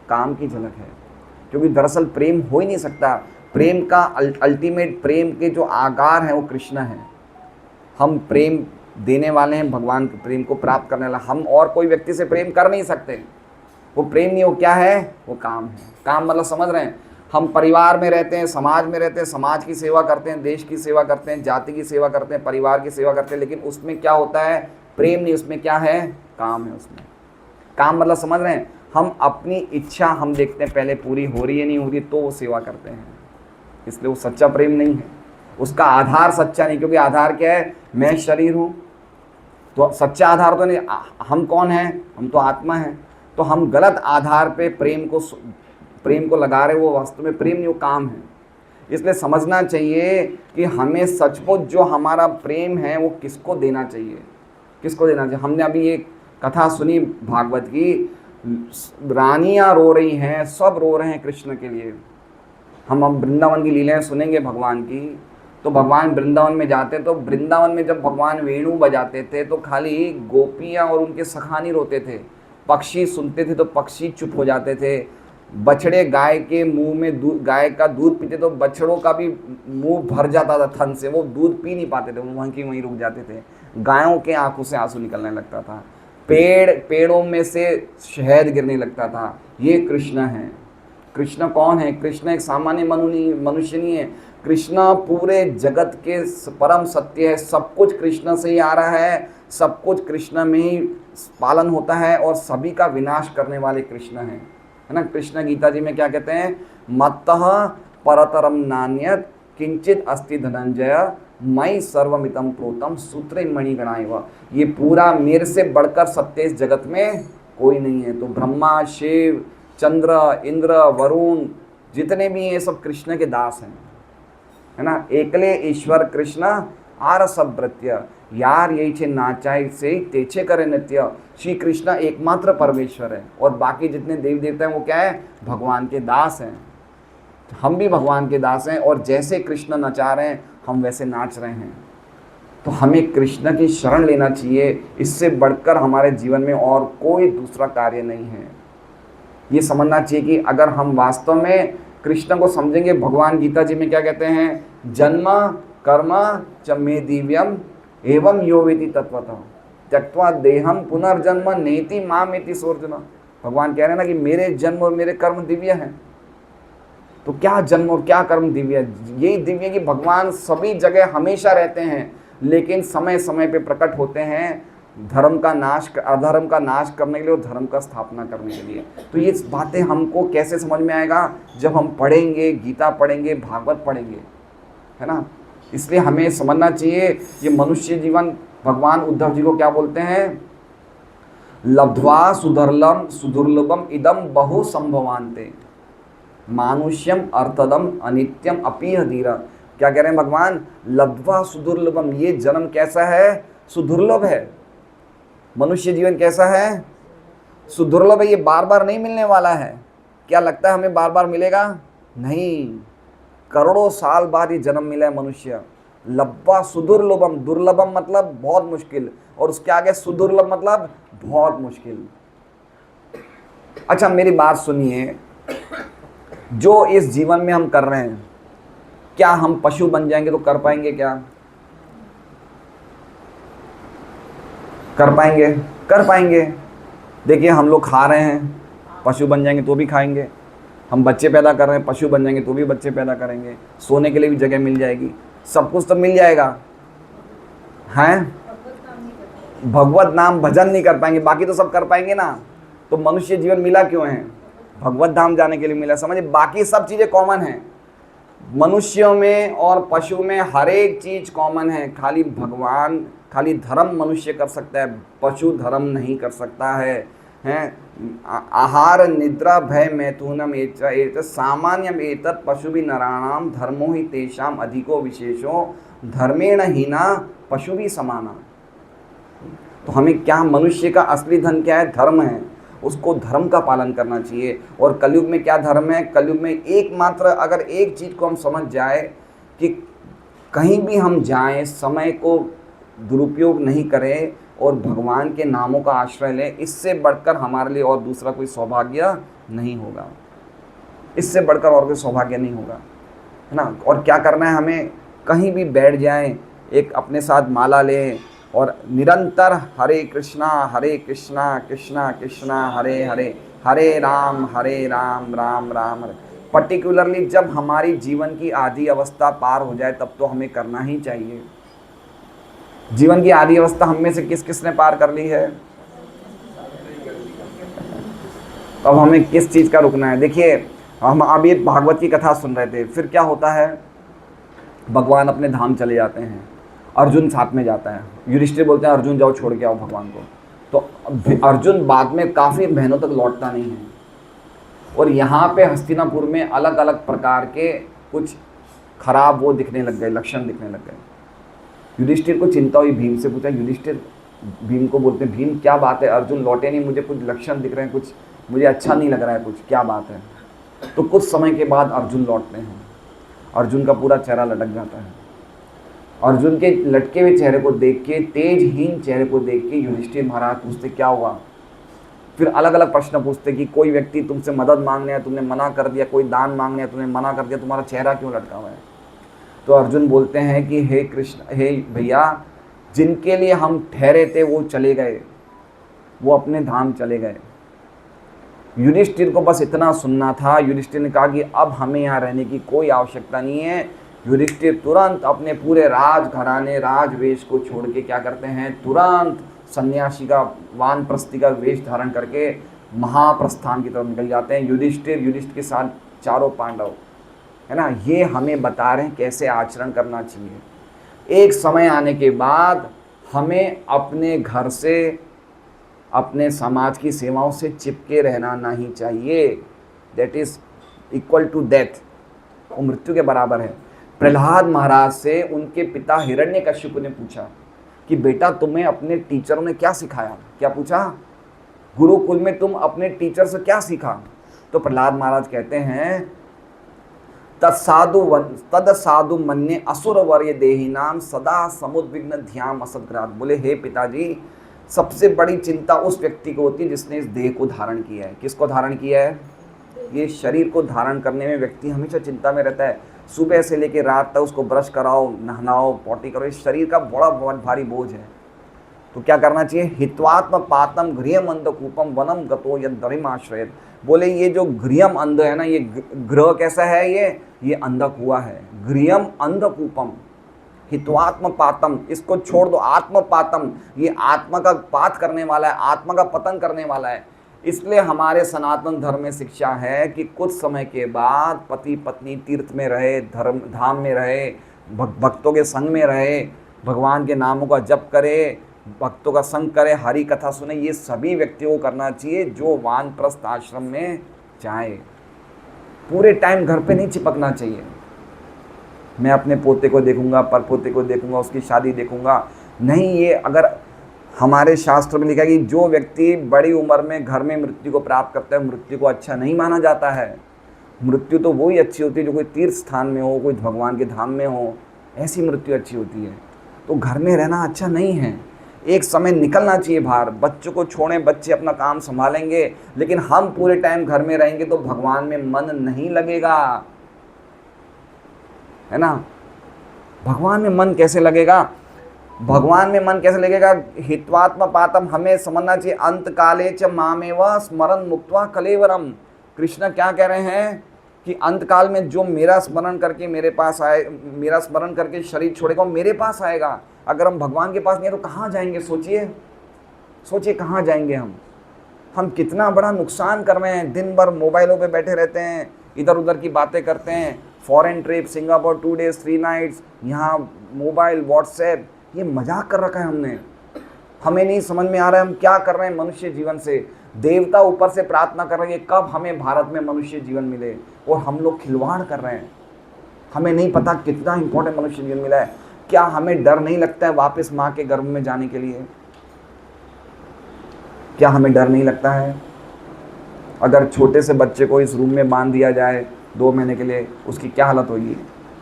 काम की झलक है। क्योंकि दरअसल प्रेम हो ही नहीं सकता। प्रेम का अल्टीमेट, प्रेम के जो आगार हैं वो कृष्ण है। हम प्रेम देने वाले हैं, भगवान के प्रेम को प्राप्त करने वाला। हम और कोई व्यक्ति से प्रेम कर नहीं सकते, वो प्रेम नहीं, वो क्या है, वो काम है। काम मतलब समझ रहे हैं, हम परिवार में रहते हैं, समाज में रहते हैं, समाज की सेवा करते हैं, देश की सेवा करते हैं, जाति की सेवा करते हैं, परिवार की सेवा करते हैं, लेकिन उसमें क्या होता है, प्रेम नहीं, उसमें क्या है, काम है। उसमें काम मतलब समझ रहे हैं, हम अपनी इच्छा हम देखते हैं पहले पूरी हो रही है नहीं हो रही, तो वो सेवा करते हैं। इसलिए वो सच्चा प्रेम नहीं है, उसका आधार सच्चा नहीं। क्योंकि आधार क्या है, मैं शरीर हूँ, तो सच्चा आधार तो नहीं। हम कौन हैं, हम तो आत्मा हैं। तो हम गलत आधार पे प्रेम को लगा रहे, वो वास्तव में प्रेम नहीं, वो काम है। इसलिए समझना चाहिए कि हमें सचमुच जो हमारा प्रेम है वो किसको देना चाहिए, किसको देना चाहिए। हमने अभी एक कथा सुनी भागवत की, रानियाँ रो रही हैं, सब रो रहे हैं कृष्ण के लिए। हम अब वृंदावन की लीलाएं सुनेंगे भगवान की, तो भगवान वृंदावन में जाते, तो वृंदावन में जब भगवान वेणु बजाते थे तो खाली गोपियाँ और उनके सखा नहीं रोते थे, पक्षी सुनते थे तो पक्षी चुप हो जाते थे। बछड़े गाय के मुंह में गाय का दूध पीते तो बछड़ों का भी मुंह भर जाता था थन से, वो दूध पी नहीं पाते थे, वो वहीं की वहीं रुक जाते थे। गायों के आंखों से आंसू निकलने लगता था, पेड़ों में से शहद गिरने लगता था। ये कृष्ण है। कृष्ण कौन है, कृष्ण एक सामान्य मनुष्य नहीं है। कृष्ण पूरे जगत के परम सत्य है। सब कुछ कृष्ण से ही आ रहा है, सब कुछ कृष्ण में ही पालन होता है, और सभी का विनाश करने वाले कृष्ण हैं, है ना। कृष्ण गीता जी में क्या कहते हैं, मत्तः परतरम नान्यत किंचित अस्ति धनंजय मयि सर्वमितम प्रोतम सूत्रे मणिगणाय। ये पूरा मेरे से बढ़कर सत्य इस जगत में कोई नहीं है। तो ब्रह्मा, शिव, चंद्र, इंद्र, वरुण जितने भी हैं सब कृष्ण के दास हैं, है ना। एकले ईश्वर कृष्ण आर सब भृत्य यार यही छे नाचाई से तेछे करे नृत्य। श्री कृष्ण एकमात्र परमेश्वर है, और बाकी जितने देवी देवता हैं वो क्या है, भगवान के दास हैं। हम भी भगवान के दास हैं, और जैसे कृष्ण नचा रहे हैं हम वैसे नाच रहे हैं। तो हमें कृष्ण की शरण लेना चाहिए, इससे बढ़कर हमारे जीवन में और कोई दूसरा कार्य नहीं है। ये समझना चाहिए कि अगर हम वास्तव में कृष्ण को समझेंगे, भगवान गीता जी में क्या कहते हैं, जन्म कर्म च मे दिव्यम एवं यो वेति तत्वतः त्यक्त्वा देहम पुनर्जन्म नेति मामेति सोर्जुन। भगवान कह रहे हैं ना कि मेरे जन्म और मेरे कर्म दिव्य हैं। तो क्या जन्म और क्या कर्म दिव्य है, यही दिव्य कि भगवान सभी जगह हमेशा रहते हैं, लेकिन समय समय पे प्रकट होते हैं धर्म का नाश, अधर्म का नाश करने के लिए और धर्म का स्थापना करने के लिए। तो ये बातें हमको कैसे समझ में आएगा, जब हम पढ़ेंगे, गीता पढ़ेंगे, भागवत पढ़ेंगे, है ना। इसलिए हमें समझना चाहिए ये मनुष्य जीवन, भगवान उद्धव जी को क्या बोलते हैं, लब्ध्वा सुदुर्लभम इदम बहु संभवान्ते मानुष्यम अर्थदम अनित्यम अपीह धीरा। क्या कह रहे हैं भगवान, लब्ध्वा सुदुर्लभम, ये जन्म कैसा है, सुदुर्लभ है। मनुष्य जीवन कैसा है, सुदुर्लभ है, ये बार बार नहीं मिलने वाला है। क्या लगता है हमें बार बार मिलेगा, नहीं, करोड़ों साल बाद ये जन्म मिला है मनुष्य। लब्ध्वा सुदुर्लभम, दुर्लभम मतलब बहुत मुश्किल, और उसके आगे सुदुर्लभ मतलब बहुत मुश्किल। अच्छा मेरी बात सुनिए, जो इस जीवन में हम कर रहे हैं, क्या हम पशु बन जाएंगे तो कर पाएंगे क्या, कर पाएंगे? कर पाएंगे। देखिए हम लोग खा रहे हैं, पशु बन जाएंगे तो भी खाएंगे। हम बच्चे पैदा कर रहे हैं, पशु बन जाएंगे तो भी बच्चे पैदा करेंगे। सोने के लिए भी जगह मिल जाएगी, सब कुछ तो मिल जाएगा। हैं? भगवत नाम भजन नहीं कर पाएंगे, बाकी तो सब कर पाएंगे ना। तो मनुष्य जीवन मिला क्यों है? भगवत धाम जाने के लिए मिला। समझे? बाकी सब चीजें कॉमन है। मनुष्यों में और पशु में हर एक चीज कॉमन है। खाली भगवान, खाली धर्म मनुष्य कर सकता है, पशु धर्म नहीं कर सकता है। हैं? आहार निद्रा भय मैथुनम एत सामान्यम एतत् पशु भी नराणाम धर्मो ही तेषाम अधिको विशेषो धर्मेण हीना पशु भी समाना। तो हमें क्या, मनुष्य का असली धन क्या है? धर्म है। उसको धर्म का पालन करना चाहिए। और कलयुग में क्या धर्म है? कलयुग में एकमात्र, अगर एक चीज़ को हम समझ जाए कि कहीं भी हम जाएं, समय को दुरुपयोग नहीं करें और भगवान के नामों का आश्रय लें, इससे बढ़कर हमारे लिए और दूसरा कोई सौभाग्य नहीं होगा। इससे बढ़कर और कोई सौभाग्य नहीं होगा, है ना। और क्या करना है हमें? कहीं भी बैठ जाएं, एक अपने साथ माला लें और निरंतर हरे कृष्णा कृष्णा कृष्णा हरे हरे, हरे राम राम राम हरे। पर्टिकुलरली जब हमारी जीवन की आधी अवस्था पार हो जाए तब तो हमें करना ही चाहिए। जीवन की आधी अवस्था हम में से किस किसने पार कर ली है? तो अब हमें किस चीज़ का रुकना है? देखिए हम अभी भागवत की कथा सुन रहे थे, फिर क्या होता है? भगवान अपने धाम चले जाते हैं, अर्जुन साथ में जाता है। युधिष्ठिर बोलते हैं अर्जुन जाओ छोड़ के आओ भगवान को। तो अर्जुन बाद में काफ़ी महीनों तक लौटता नहीं है। और यहाँ पे हस्तिनापुर में अलग अलग प्रकार के कुछ खराब वो दिखने लग गए, लक्षण दिखने लग गए। युधिष्ठिर को चिंता हुई, भीम से पूछा। युधिष्ठिर भीम को बोलते हैं भीम क्या बात है, अर्जुन लौटे नहीं, मुझे कुछ लक्षण दिख रहे हैं, कुछ मुझे अच्छा नहीं लग रहा है, कुछ क्या बात है। तो कुछ समय के बाद अर्जुन लौटते हैं। अर्जुन का पूरा चेहरा लटक जाता है। अर्जुन के लटके हुए चेहरे को देख के, तेजहीन चेहरे को देख के युधिष्ठिर महाराज पूछते क्या हुआ। फिर अलग अलग प्रश्न पूछते कि कोई व्यक्ति तुमसे मदद मांगने आया, तुमने मना कर दिया, कोई दान मांगने आया, तुमने मना कर दिया, तुम्हारा चेहरा क्यों लटका हुआ है। तो अर्जुन बोलते हैं कि हे कृष्ण, हे भैया, जिनके लिए हम ठहरे थे वो चले गए, वो अपने धाम चले गए। युधिष्ठिर को बस इतना सुनना था। युधिष्ठिर ने कहा कि अब हमें यहाँ रहने की कोई आवश्यकता नहीं है। युधिष्ठिर तुरंत अपने पूरे राजघराने, राजवेश को छोड़ के क्या करते हैं? तुरंत सन्यासी का, वानप्रस्थी का वेश धारण करके महाप्रस्थान की तरफ निकल जाते हैं। युधिष्ठिर के साथ चारों पांडव, है ना। ये हमें बता रहे हैं कैसे आचरण करना चाहिए। एक समय आने के बाद हमें अपने घर से, अपने समाज की सेवाओं से चिपके रहना नहीं चाहिए। That is equal to death, वो मृत्यु के बराबर है। प्रहलाद महाराज से उनके पिता हिरण्यकश्यप ने पूछा कि बेटा तुम्हें अपने टीचरों ने क्या सिखाया? क्या पूछा? गुरुकुल में तुम अपने टीचर से क्या सीखा? तो प्रहलाद महाराज कहते हैं तद साधु मन्ये असुर वर्य देही नाम सदा समुद्विग्न ध्यान असदग्रात। बोले हे पिताजी, सबसे बड़ी चिंता उस व्यक्ति को होती है जिसने इस देह को धारण किया है। किसको धारण किया है? ये शरीर को धारण करने में व्यक्ति हमेशा चिंता में रहता है। सुबह से लेकर रात तक उसको ब्रश कराओ, नहलाओ, पॉटी करो, इस शरीर का बहुत भारी बोझ है। तो क्या करना चाहिए? हित्वात्म पातम गृहम अंधकूपम वनम गतो यद दरिमाश्रयत। बोले ये जो गृहम अंध है ना, ये ग्रह कैसा है? ये अंधकुआ है। गृहम अंधकूपम, हित्वात्म पातम, इसको छोड़ दो। आत्म पातम, ये आत्मा का पात करने वाला है, आत्मा का पतन करने वाला है। इसलिए हमारे सनातन धर्म में शिक्षा है कि कुछ समय के बाद पति पत्नी तीर्थ में रहे, धर्म धाम में रहे, भक्तों के संग में रहे, भगवान के नामों का जप करे, भक्तों का संग करे, हरि कथा सुने। ये सभी व्यक्तियों को करना चाहिए जो वानप्रस्थ आश्रम में जाए। पूरे टाइम घर पे नहीं चिपकना चाहिए। मैं अपने पोते को देखूंगा, परपोते को देखूंगा, उसकी शादी देखूंगा, नहीं। ये अगर हमारे शास्त्र में लिखा है कि जो व्यक्ति बड़ी उम्र में घर में मृत्यु को प्राप्त करता है, मृत्यु को अच्छा नहीं माना जाता है। मृत्यु तो वही अच्छी होती है जो कोई तीर्थ स्थान में हो, कोई भगवान के धाम में हो, ऐसी मृत्यु अच्छी होती है। तो घर में रहना अच्छा नहीं है। एक समय निकलना चाहिए बाहर। बच्चों को छोड़ें, बच्चे अपना काम संभालेंगे, लेकिन हम पूरे टाइम घर में रहेंगे तो भगवान में मन नहीं लगेगा, है ना। भगवान में मन कैसे लगेगा? भगवान में मन कैसे लगेगा? हित्वात्म पातम, हमें समझना चाहिए अंत काले च मामेव स्मरण मुक्त्वा कलेवरम। कृष्ण क्या कह रहे हैं कि अंत काल में जो मेरा स्मरण करके मेरे पास आए, मेरा स्मरण करके शरीर छोड़ेगा वो मेरे पास आएगा। अगर हम भगवान के पास नहीं है तो कहाँ जाएंगे? सोचिए सोचिए कहाँ जाएंगे हम कितना बड़ा नुकसान कर रहे हैं। दिन भर मोबाइलों पे बैठे रहते हैं, इधर उधर की बातें करते हैं, foreign trip, Singapore 2 days 3 nights, यहाँ मोबाइल, व्हाट्सएप, ये मजाक कर रखा है हमने। हमें नहीं समझ में आ रहा है हम क्या कर रहे हैं मनुष्य जीवन से। देवता ऊपर से प्रार्थना कर रहे हैं कब हमें भारत में मनुष्य जीवन मिले, और हम लोग खिलवाड़ कर रहे हैं। हमें नहीं पता कितना इंपॉर्टेंट मनुष्य जीवन मिला है। क्या हमें डर नहीं लगता है वापस माँ के गर्भ में जाने के लिए? क्या हमें डर नहीं लगता है? अगर छोटे से बच्चे को इस रूम में बांध दिया जाए 2 महीने के लिए, उसकी क्या हालत होगी?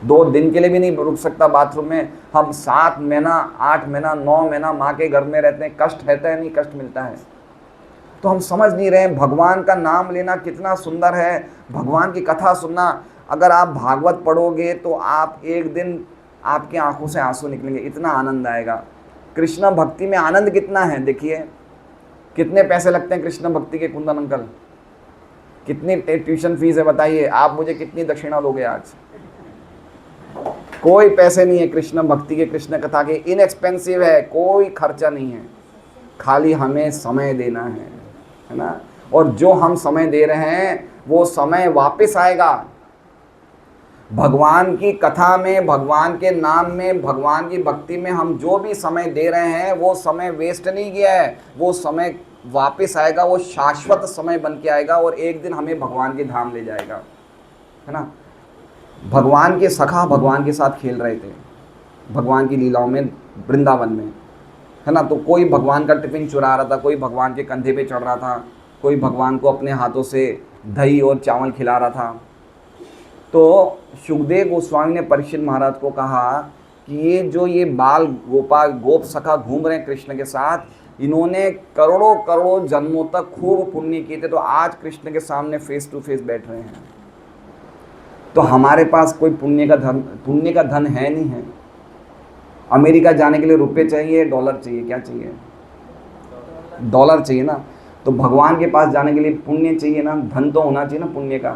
2 दिन के लिए भी नहीं रुक सकता बाथरूम में। हम 7 महीना, 8 महीना, 9 महीना माँ के गर्भ में रहते हैं, कष्ट रहता है नहीं? कष्ट मिलता है। तो हम समझ नहीं रहे हैं भगवान का नाम लेना कितना सुंदर है, भगवान की कथा सुनना। अगर आप भागवत पढ़ोगे तो आप एक दिन आपकी आंखों से आंसू निकलेंगे, इतना आनंद आएगा। कृष्ण भक्ति में आनंद कितना है देखिए। कितने पैसे लगते हैं कृष्ण भक्ति के कुंदन अंकल? कितनी ट्यूशन फीस है बताइए? आप मुझे कितनी दक्षिणा दोगे आज? कोई पैसे नहीं है कृष्ण भक्ति के, कृष्ण कथा के, इनएक्सपेंसिव है, कोई खर्चा नहीं है, खाली हमें समय देना है ना। और जो हम समय दे रहे हैं वो समय वापस आएगा। भगवान की कथा में, भगवान के नाम में, भगवान की भक्ति में हम जो भी समय दे रहे हैं वो समय वेस्ट नहीं गया है, वो समय वापस आएगा, वो शाश्वत समय बन के आएगा और एक दिन हमें भगवान के धाम ले जाएगा, है ना। भगवान के सखा भगवान के साथ खेल रहे थे भगवान की लीलाओं में, वृंदावन में, है ना। तो कोई भगवान का टिफिन चुरा रहा था, कोई भगवान के कंधे पे चढ़ रहा था, कोई भगवान को अपने हाथों से दही और चावल खिला रहा था। तो सुखदेव गोस्वामी ने परीक्षित महाराज को कहा कि ये बाल गोपाल गोप सखा घूम रहे हैं कृष्ण के साथ, इन्होंने करोड़ों करोड़ों जन्मों तक खूब पुण्य किए थे, तो आज कृष्ण के सामने फेस टू फेस बैठ रहे हैं। तो हमारे पास कोई पुण्य का धन है नहीं है। अमेरिका जाने के लिए रुपए चाहिए, डॉलर चाहिए, क्या चाहिए? डॉलर चाहिए ना। तो भगवान के पास जाने के लिए पुण्य चाहिए ना, धन तो होना चाहिए ना पुण्य का।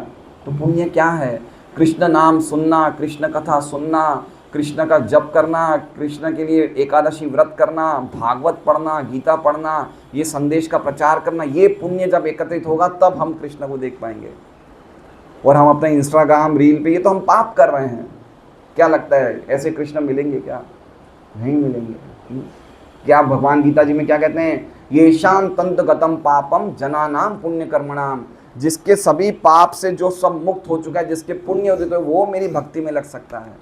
तो पुण्य क्या है? कृष्ण नाम सुनना, कृष्ण कथा सुनना, कृष्ण का जप करना, कृष्ण के लिए एकादशी व्रत करना, भागवत पढ़ना, गीता पढ़ना, ये संदेश का प्रचार करना, ये पुण्य जब एकत्रित होगा तब हम कृष्ण को देख पाएंगे। और हम अपने इंस्टाग्राम रील पे, ये तो हम पाप कर रहे हैं। क्या लगता है ऐसे कृष्ण मिलेंगे क्या? नहीं मिलेंगे। क्या भगवान गीता जी में क्या कहते हैं? ये शाम तंत्र गतम पापम जनानाम पुण्य कर्मणाम, जिसके सभी पाप से जो सब मुक्त हो चुका है, जिसके पुण्य होते तो वो मेरी भक्ति में लग सकता है।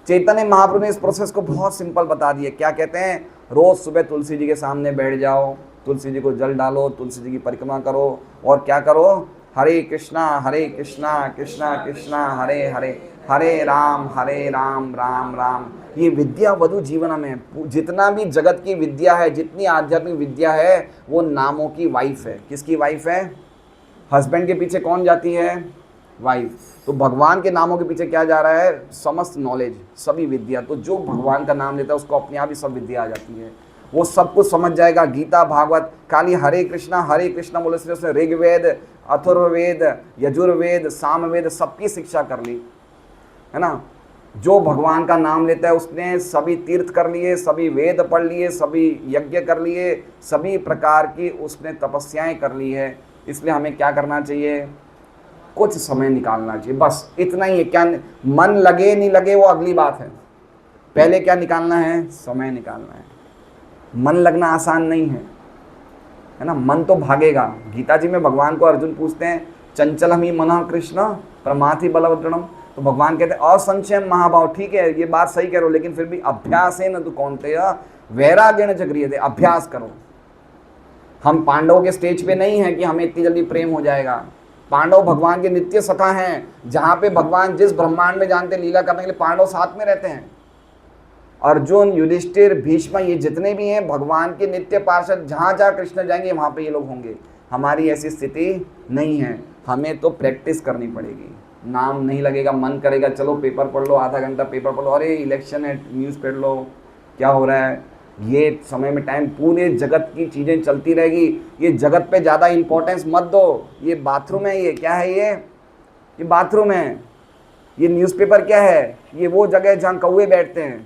चैतन्य महाप्रभु ने इस प्रोसेस को बहुत सिंपल बता दिया। क्या कहते हैं? रोज सुबह तुलसी जी के सामने बैठ जाओ, तुलसी जी को जल डालो, तुलसी जी की परिक्रमा करो, और क्या करो? हरे कृष्णा कृष्णा कृष्णा हरे हरे, हरे राम राम राम। ये विद्या वधु जीवन में जितना भी जगत की विद्या है, जितनी आध्यात्मिक विद्या है, वो नामों की वाइफ है। किसकी वाइफ है? हस्बैंड के पीछे कौन जाती है? वाइफ। तो भगवान के नामों के पीछे क्या जा रहा है? समस्त नॉलेज, सभी विद्या। तो जो भगवान का नाम लेता है उसको अपने आप ही सब विद्या आ जाती है, वो सब कुछ समझ जाएगा। गीता भागवत खाली हरे कृष्णा बोले से उसने ऋग्वेद, अथर्ववेद, यजुर्वेद, सामवेद सबकी शिक्षा कर ली, है ना। जो भगवान का नाम लेता है उसने सभी तीर्थ कर लिए, सभी वेद पढ़ लिए, सभी यज्ञ कर लिए, सभी प्रकार की उसने तपस्याएं कर ली है। इसलिए हमें क्या करना चाहिए? कुछ समय निकालना चाहिए, बस इतना ही है। क्या मन लगे नहीं लगे वो अगली बात है, पहले क्या निकालना है? समय निकालना है। मन लगना आसान नहीं है ना, मन तो भागेगा। गीता जी में भगवान को अर्जुन पूछते हैं, चंचलम ही मनः कृष्ण प्रमाथि बलवदृढ़म। तो भगवान कहते हैं असंशयम महाभाव। ठीक है, ये बात सही कह रहे हो, लेकिन फिर भी अभ्यास है न तो कौनतेय वैराग्येन च क्रियते, अभ्यास करो। हम पांडवों के स्टेज पे नहीं है कि हमें इतनी जल्दी प्रेम हो जाएगा। पांडव भगवान के नित्य सखा हैं, जहाँ पे भगवान जिस ब्रह्मांड में जानते लीला करने के लिए पांडव साथ में रहते हैं। अर्जुन, युधिष्ठिर, भीष्म, ये जितने भी हैं भगवान के नित्य पार्षद, जहाँ जहाँ कृष्ण जाएंगे वहाँ पे ये लोग होंगे। हमारी ऐसी स्थिति नहीं है, हमें तो प्रैक्टिस करनी पड़ेगी। नाम नहीं लगेगा, मन करेगा चलो पेपर पढ़ लो, आधा घंटा पेपर पढ़ लो, अरे इलेक्शन है न्यूज़ पढ़ लो, क्या हो रहा है, ये समय में टाइम, पूरे जगत की चीज़ें चलती रहेगी, ये जगत पे ज़्यादा इंपॉर्टेंस मत दो। ये बाथरूम है, ये क्या है, ये बाथरूम है। ये न्यूज़पेपर क्या है, ये वो जगह है जहाँ कौवे बैठते हैं।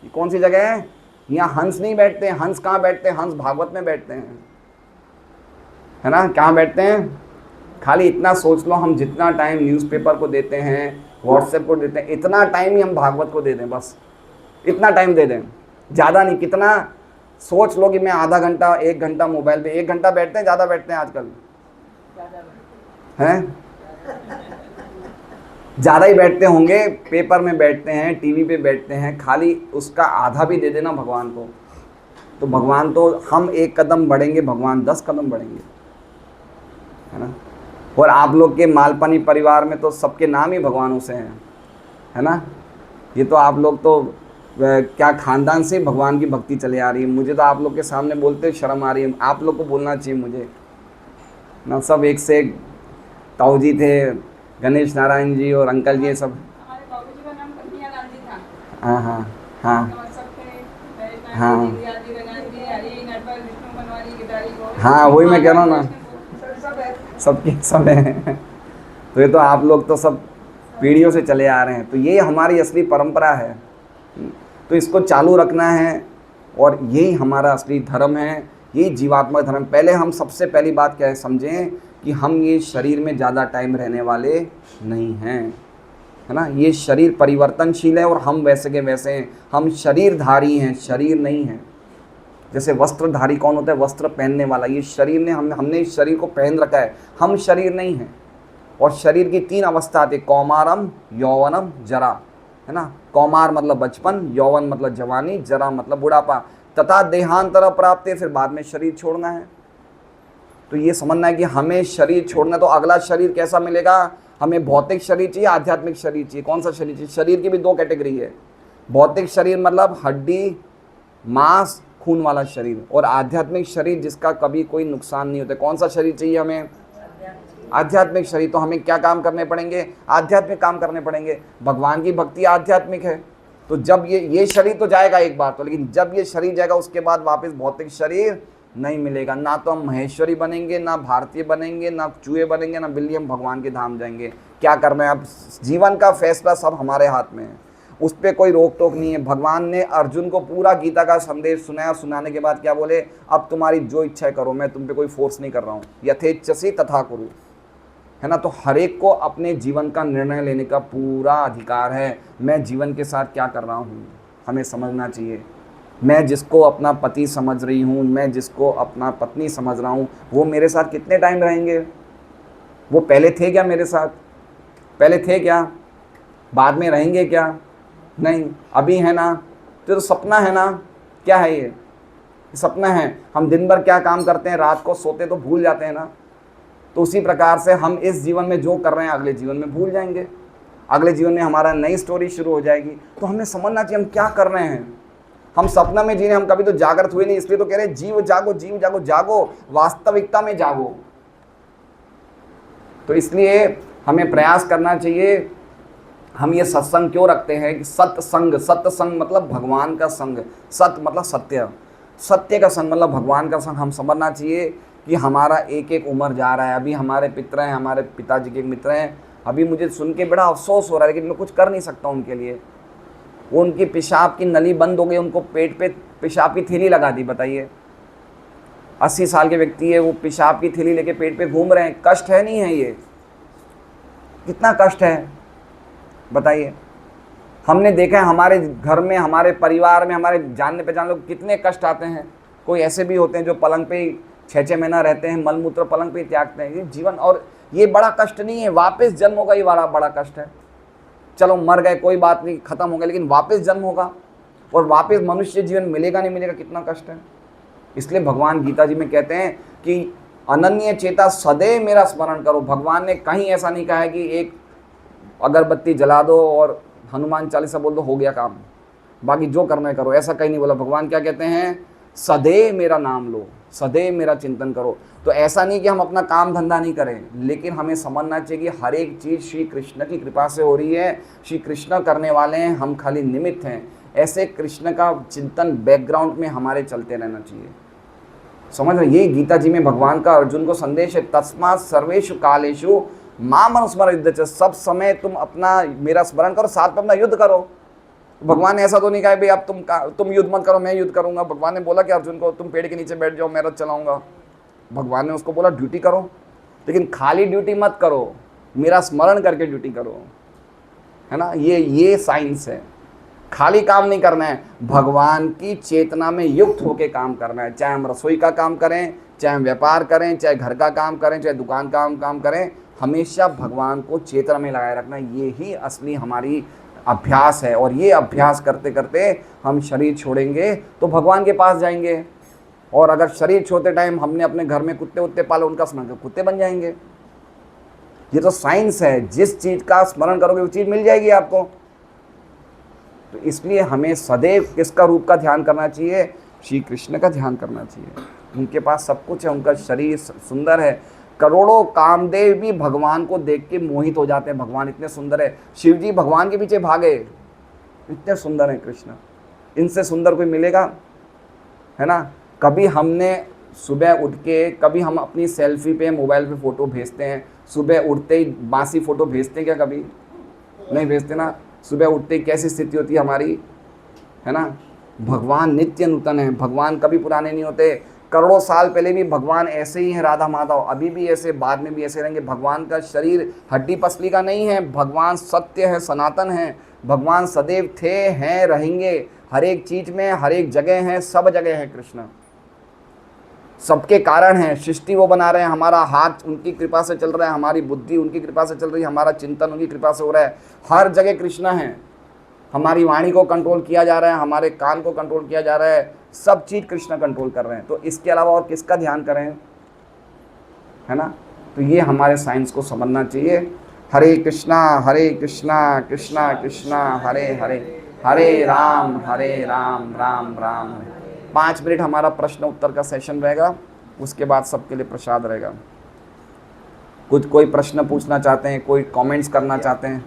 ये कौन सी जगह है? यहाँ हंस नहीं बैठते हैं। हंस कहाँ बैठते हैं? हंस भागवत में बैठते हैं, है ना। कहाँ बैठते हैं? खाली इतना सोच लो, हम जितना टाइम न्यूज़पेपर को देते हैं, व्हाट्सएप को देते हैं, इतना टाइम ही हम भागवत को दे दें। बस इतना टाइम दे दें, ज़्यादा नहीं। कितना सोच लो कि मैं आधा घंटा 1 घंटा मोबाइल पे, 1 घंटा बैठते हैं, ज़्यादा बैठते हैं आजकल, हैं? ज़्यादा ही बैठते होंगे। पेपर में बैठते हैं, टीवी पे बैठते हैं, खाली उसका आधा भी दे देना भगवान को, तो भगवान तो, हम 1 कदम बढ़ेंगे, भगवान 10 कदम बढ़ेंगे, है ना। और आप लोग के मालपानी परिवार में तो सबके नाम ही भगवानों से हैं, है ना। ये तो आप लोग तो क्या खानदान से भगवान की भक्ति चले आ रही है। मुझे तो आप लोग के सामने बोलते शर्म आ रही है। आप लोग को बोलना चाहिए मुझे ना। सब एक से एक ताऊ जी थे, गणेश नारायण जी और अंकल जी, सब। हमारे बाबूजी का नाम कन्हैया लाल जी था। हाँ हाँ हाँ हाँ हाँ, वही मैं कह रहा हूँ ना, सबके सब हैं। तो ये तो आप लोग तो सब पीढ़ियों से चले आ रहे हैं, तो ये हमारी असली परंपरा है। तो इसको चालू रखना है, और यही हमारा असली धर्म है, यही जीवात्मा धर्म। पहले हम सबसे पहली बात क्या है समझें कि हम ये शरीर में ज़्यादा टाइम रहने वाले नहीं हैं, है ना। ये शरीर परिवर्तनशील है और हम वैसे के वैसे हैं। हम शरीरधारी हैं, शरीर नहीं है। जैसे वस्त्रधारी कौन होता है? वस्त्र पहनने वाला। ये शरीर ने हमने इस शरीर को पहन रखा है, हम शरीर नहीं हैं। और शरीर की 3 अवस्था आती है, कौमारम, यौवनम, जरा, है ना। कौमार मतलब बचपन, यौवन मतलब जवानी, जरा मतलब बुढ़ापा, तथा देहांतर प्राप्त, फिर बाद में शरीर छोड़ना है। तो ये समझना है कि हमें शरीर छोड़ना, तो अगला शरीर कैसा मिलेगा? हमें भौतिक शरीर चाहिए, आध्यात्मिक शरीर चाहिए। कौन सा शरीर चाहिए? शरीर की भी 2 कैटेगरी है। भौतिक शरीर मतलब हड्डी मांस खून वाला शरीर, और आध्यात्मिक शरीर जिसका कभी कोई नुकसान नहीं होता। कौन सा शरीर चाहिए हमें? आध्यात्मिक शरीर। तो हमें क्या काम करने पड़ेंगे? आध्यात्मिक काम करने पड़ेंगे। भगवान की भक्ति आध्यात्मिक है। तो जब ये शरीर तो जाएगा एक बार तो, लेकिन जब ये शरीर जाएगा उसके बाद वापस भौतिक शरीर नहीं मिलेगा। ना तो हम महेश्वरी बनेंगे, ना भारतीय बनेंगे, ना चूहे बनेंगे, ना बिल्ली। हम भगवान के धाम जाएंगे। क्या करना है अब? जीवन का फैसला सब हमारे हाथ में है, उस पर कोई रोक टोक नहीं है। भगवान ने अर्जुन को पूरा गीता का संदेश सुनाया, सुनाने के बाद क्या बोले? अब तुम्हारी जो इच्छा करो, मैं तुम पे कोई फोर्स नहीं कर रहा हूँ। यथेच्छसि तथा कुरु, है ना। तो हर एक को अपने जीवन का निर्णय लेने का पूरा अधिकार है। मैं जीवन के साथ क्या कर रहा हूँ हमें समझना चाहिए। मैं जिसको अपना पति समझ रही हूँ, मैं जिसको अपना पत्नी समझ रहा हूँ, वो मेरे साथ कितने टाइम रहेंगे? वो पहले थे क्या मेरे साथ? पहले थे क्या? बाद में रहेंगे क्या? नहीं, अभी है ना। तो सपना है ना। क्या है ये? सपना है। हम दिन भर क्या काम करते हैं, रात को सोते तो भूल जाते हैं ना। तो उसी प्रकार से हम इस जीवन में जो कर रहे हैं अगले जीवन में भूल जाएंगे। अगले जीवन में हमारा नई स्टोरी शुरू हो जाएगी। तो हमें समझना चाहिए हम क्या कर रहे हैं। हम सपना में जी रहे हैं, हम कभी तो जागृत हुए नहीं। इसलिए तो कह रहे हैं जीव जागो, जीव जागो, जागो, वास्तविकता में जागो। तो इसलिए हमें प्रयास करना चाहिए। हम ये सत्संग क्यों रखते हैं कि सत्संग, सत्संग मतलब भगवान का संग, सत मतलब सत्य, सत्य का संग मतलब भगवान का संग। हम समझना चाहिए कि हमारा एक एक उम्र जा रहा है। अभी हमारे पितर हैं, हमारे पिताजी के मित्र हैं, अभी मुझे सुन के बड़ा अफसोस हो रहा है, लेकिन मैं कुछ कर नहीं सकता उनके लिए। वो उनकी पेशाब की नली बंद हो गई, उनको पेट पे पेशाब की थैली लगा दी। बताइए, 80 साल के व्यक्ति है, वो पेशाब की थैली लेके पेट पे घूम रहे हैं। कष्ट है नहीं है? ये कितना कष्ट है बताइए। हमने देखा है हमारे घर में, हमारे परिवार में, हमारे जानने पहचान लोग कितने कष्ट आते हैं। कोई ऐसे भी होते हैं जो पलंग पे ही 6-6 महीना रहते हैं, मलमूत्र पलंग पे ही त्यागते हैं। ये जीवन, और ये बड़ा कष्ट नहीं है। वापस जन्म होगा, ये बड़ा कष्ट है। चलो मर गए कोई बात नहीं, खत्म हो गया, लेकिन वापस जन्म होगा और वापस मनुष्य जीवन मिलेगा नहीं मिलेगा, कितना कष्ट है। इसलिए भगवान गीता जी में कहते हैं कि अनन्य चेता सदैव मेरा स्मरण करो। भगवान ने कहीं ऐसा नहीं कहा है कि एक अगरबत्ती जला दो और हनुमान चालीसा बोल दो, हो गया काम, बाकी जो करना है करो, ऐसा कहीं नहीं बोला। भगवान क्या कहते हैं? सदैव मेरा नाम लो, सदैव मेरा चिंतन करो। तो ऐसा नहीं कि हम अपना काम धंधा नहीं करें, लेकिन हमें समझना चाहिए कि हर एक चीज़ श्री कृष्ण की कृपा से हो रही है। श्री कृष्ण करने वाले हैं, हम खाली निमित्त हैं। ऐसे कृष्ण का चिंतन बैकग्राउंड में हमारे चलते रहना चाहिए। समझ रहे, ये गीता जी में भगवान का अर्जुन को संदेश है, तस्मात् सर्वेषु कालेषु माम अनुस्मर युद्ध, सब समय तुम अपना मेरा स्मरण करो, साथ में अपना युद्ध करो। भगवान ने ऐसा तो नहीं कहा भाई अब तुम युद्ध मत करो, मैं युद्ध करूंगा। भगवान ने बोला कि अर्जुन को तुम पेड़ के नीचे बैठ जाओ, मैं रथ चलाऊंगा। भगवान ने उसको बोला ड्यूटी करो, लेकिन खाली ड्यूटी मत करो, मेरा स्मरण करके ड्यूटी करो, है ना। ये साइंस है, खाली काम नहीं करना है, भगवान की चेतना में युक्त होकर काम करना है। चाहे हम रसोई का काम करें, चाहे हम व्यापार करें, चाहे घर का काम करें, चाहे दुकान का काम करें, हमेशा भगवान को चेतना में लगाए रखना, ये ही असली हमारी अभ्यास है। और ये अभ्यास करते करते हम शरीर छोड़ेंगे तो भगवान के पास जाएंगे। और अगर शरीर छोड़ते टाइम हमने अपने घर में कुत्ते उत्ते पाले, उनका स्मरण कुत्ते बन जाएंगे। ये तो साइंस है, जिस चीज़ का स्मरण करोगे वो चीज़ मिल जाएगी आपको। तो इसलिए हमें सदैव किसका रूप का ध्यान करना चाहिए? श्री कृष्ण का ध्यान करना चाहिए। उनके पास सब कुछ है, उनका शरीर सुंदर है, करोड़ों कामदेव भी भगवान को देख के मोहित हो जाते हैं, भगवान इतने सुंदर है। शिव जी भगवान के पीछे भागे, इतने सुंदर है कृष्ण, इनसे सुंदर कोई मिलेगा, है ना। कभी हमने सुबह उठ के, कभी हम अपनी सेल्फी पे मोबाइल पे फ़ोटो भेजते हैं, सुबह उठते ही बासी फ़ोटो भेजते हैं क्या? कभी नहीं भेजते ना। सुबह उठते ही कैसी स्थिति होती है हमारी, है ना। भगवान नित्य नूतन है, भगवान कभी पुराने नहीं होते। करोड़ों साल पहले भी भगवान ऐसे ही हैं, राधा माधव अभी भी ऐसे, बाद में भी ऐसे रहेंगे। भगवान का शरीर हड्डी पसली का नहीं है, भगवान सत्य है, सनातन है। भगवान सदैव थे, हैं, रहेंगे, हर एक चीज़ में, हर एक जगह हैं, सब जगह है कृष्ण, सबके कारण है। सृष्टि वो बना रहे हैं, हमारा हाथ उनकी कृपा से चल रहा है, हमारी बुद्धि उनकी कृपा से चल रही है, हमारा चिंतन उनकी कृपा से हो रहा है। हर जगह कृष्ण है, हमारी वाणी को कंट्रोल किया जा रहा है, हमारे कान को कंट्रोल किया जा रहा है, सब चीज़ कृष्ण कंट्रोल कर रहे हैं। तो इसके अलावा और किसका ध्यान करें, है ना। तो ये हमारे साइंस को समझना चाहिए। हरे कृष्णा कृष्णा कृष्णा हरे हरे, हरे राम राम राम हरे। 5 मिनट हमारा प्रश्न उत्तर का सेशन रहेगा, उसके बाद सबके लिए प्रसाद रहेगा। कोई प्रश्न पूछना चाहते हैं, कोई कमेंट्स करना चाहते हैं,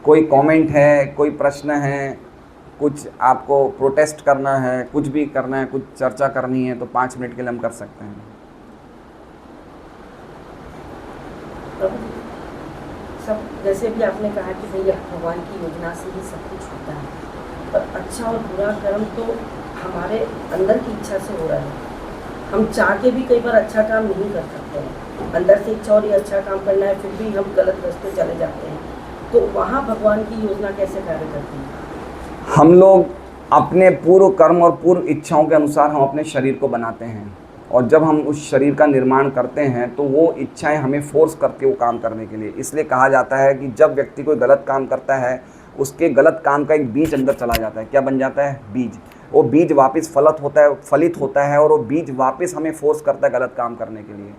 कोई कमेंट है, कोई प्रश्न है, कुछ आपको प्रोटेस्ट करना है, कुछ भी करना है, कुछ चर्चा करनी है, तो 5 मिनट के लिए हम कर सकते हैं। सब जैसे भी आपने कहा कि भैया भगवान की योजना से ही सब कुछ होता है, पर अच्छा और बुरा कर्म तो हमारे अंदर की इच्छा से हो रहा है। हम चाह के भी कई बार अच्छा काम नहीं कर सकते हैं, अंदर से इच्छा और ये अच्छा काम करना है, फिर भी हम गलत रास्ते चले जाते हैं। तो वहाँ भगवान की योजना कैसे कार्य करती है? हम लोग अपने पूर्व कर्म और पूर्व इच्छाओं के अनुसार हम अपने शरीर को बनाते हैं, और जब हम उस शरीर का निर्माण करते हैं तो वो इच्छाएं हमें फोर्स करती है वो काम करने के लिए। इसलिए कहा जाता है कि जब व्यक्ति कोई गलत काम करता है, उसके गलत काम का एक बीज अंदर चला जाता है। क्या बन जाता है? बीज। वो बीज वापस फलित होता है और वो बीज वापस हमें फोर्स करता है गलत काम करने के लिए।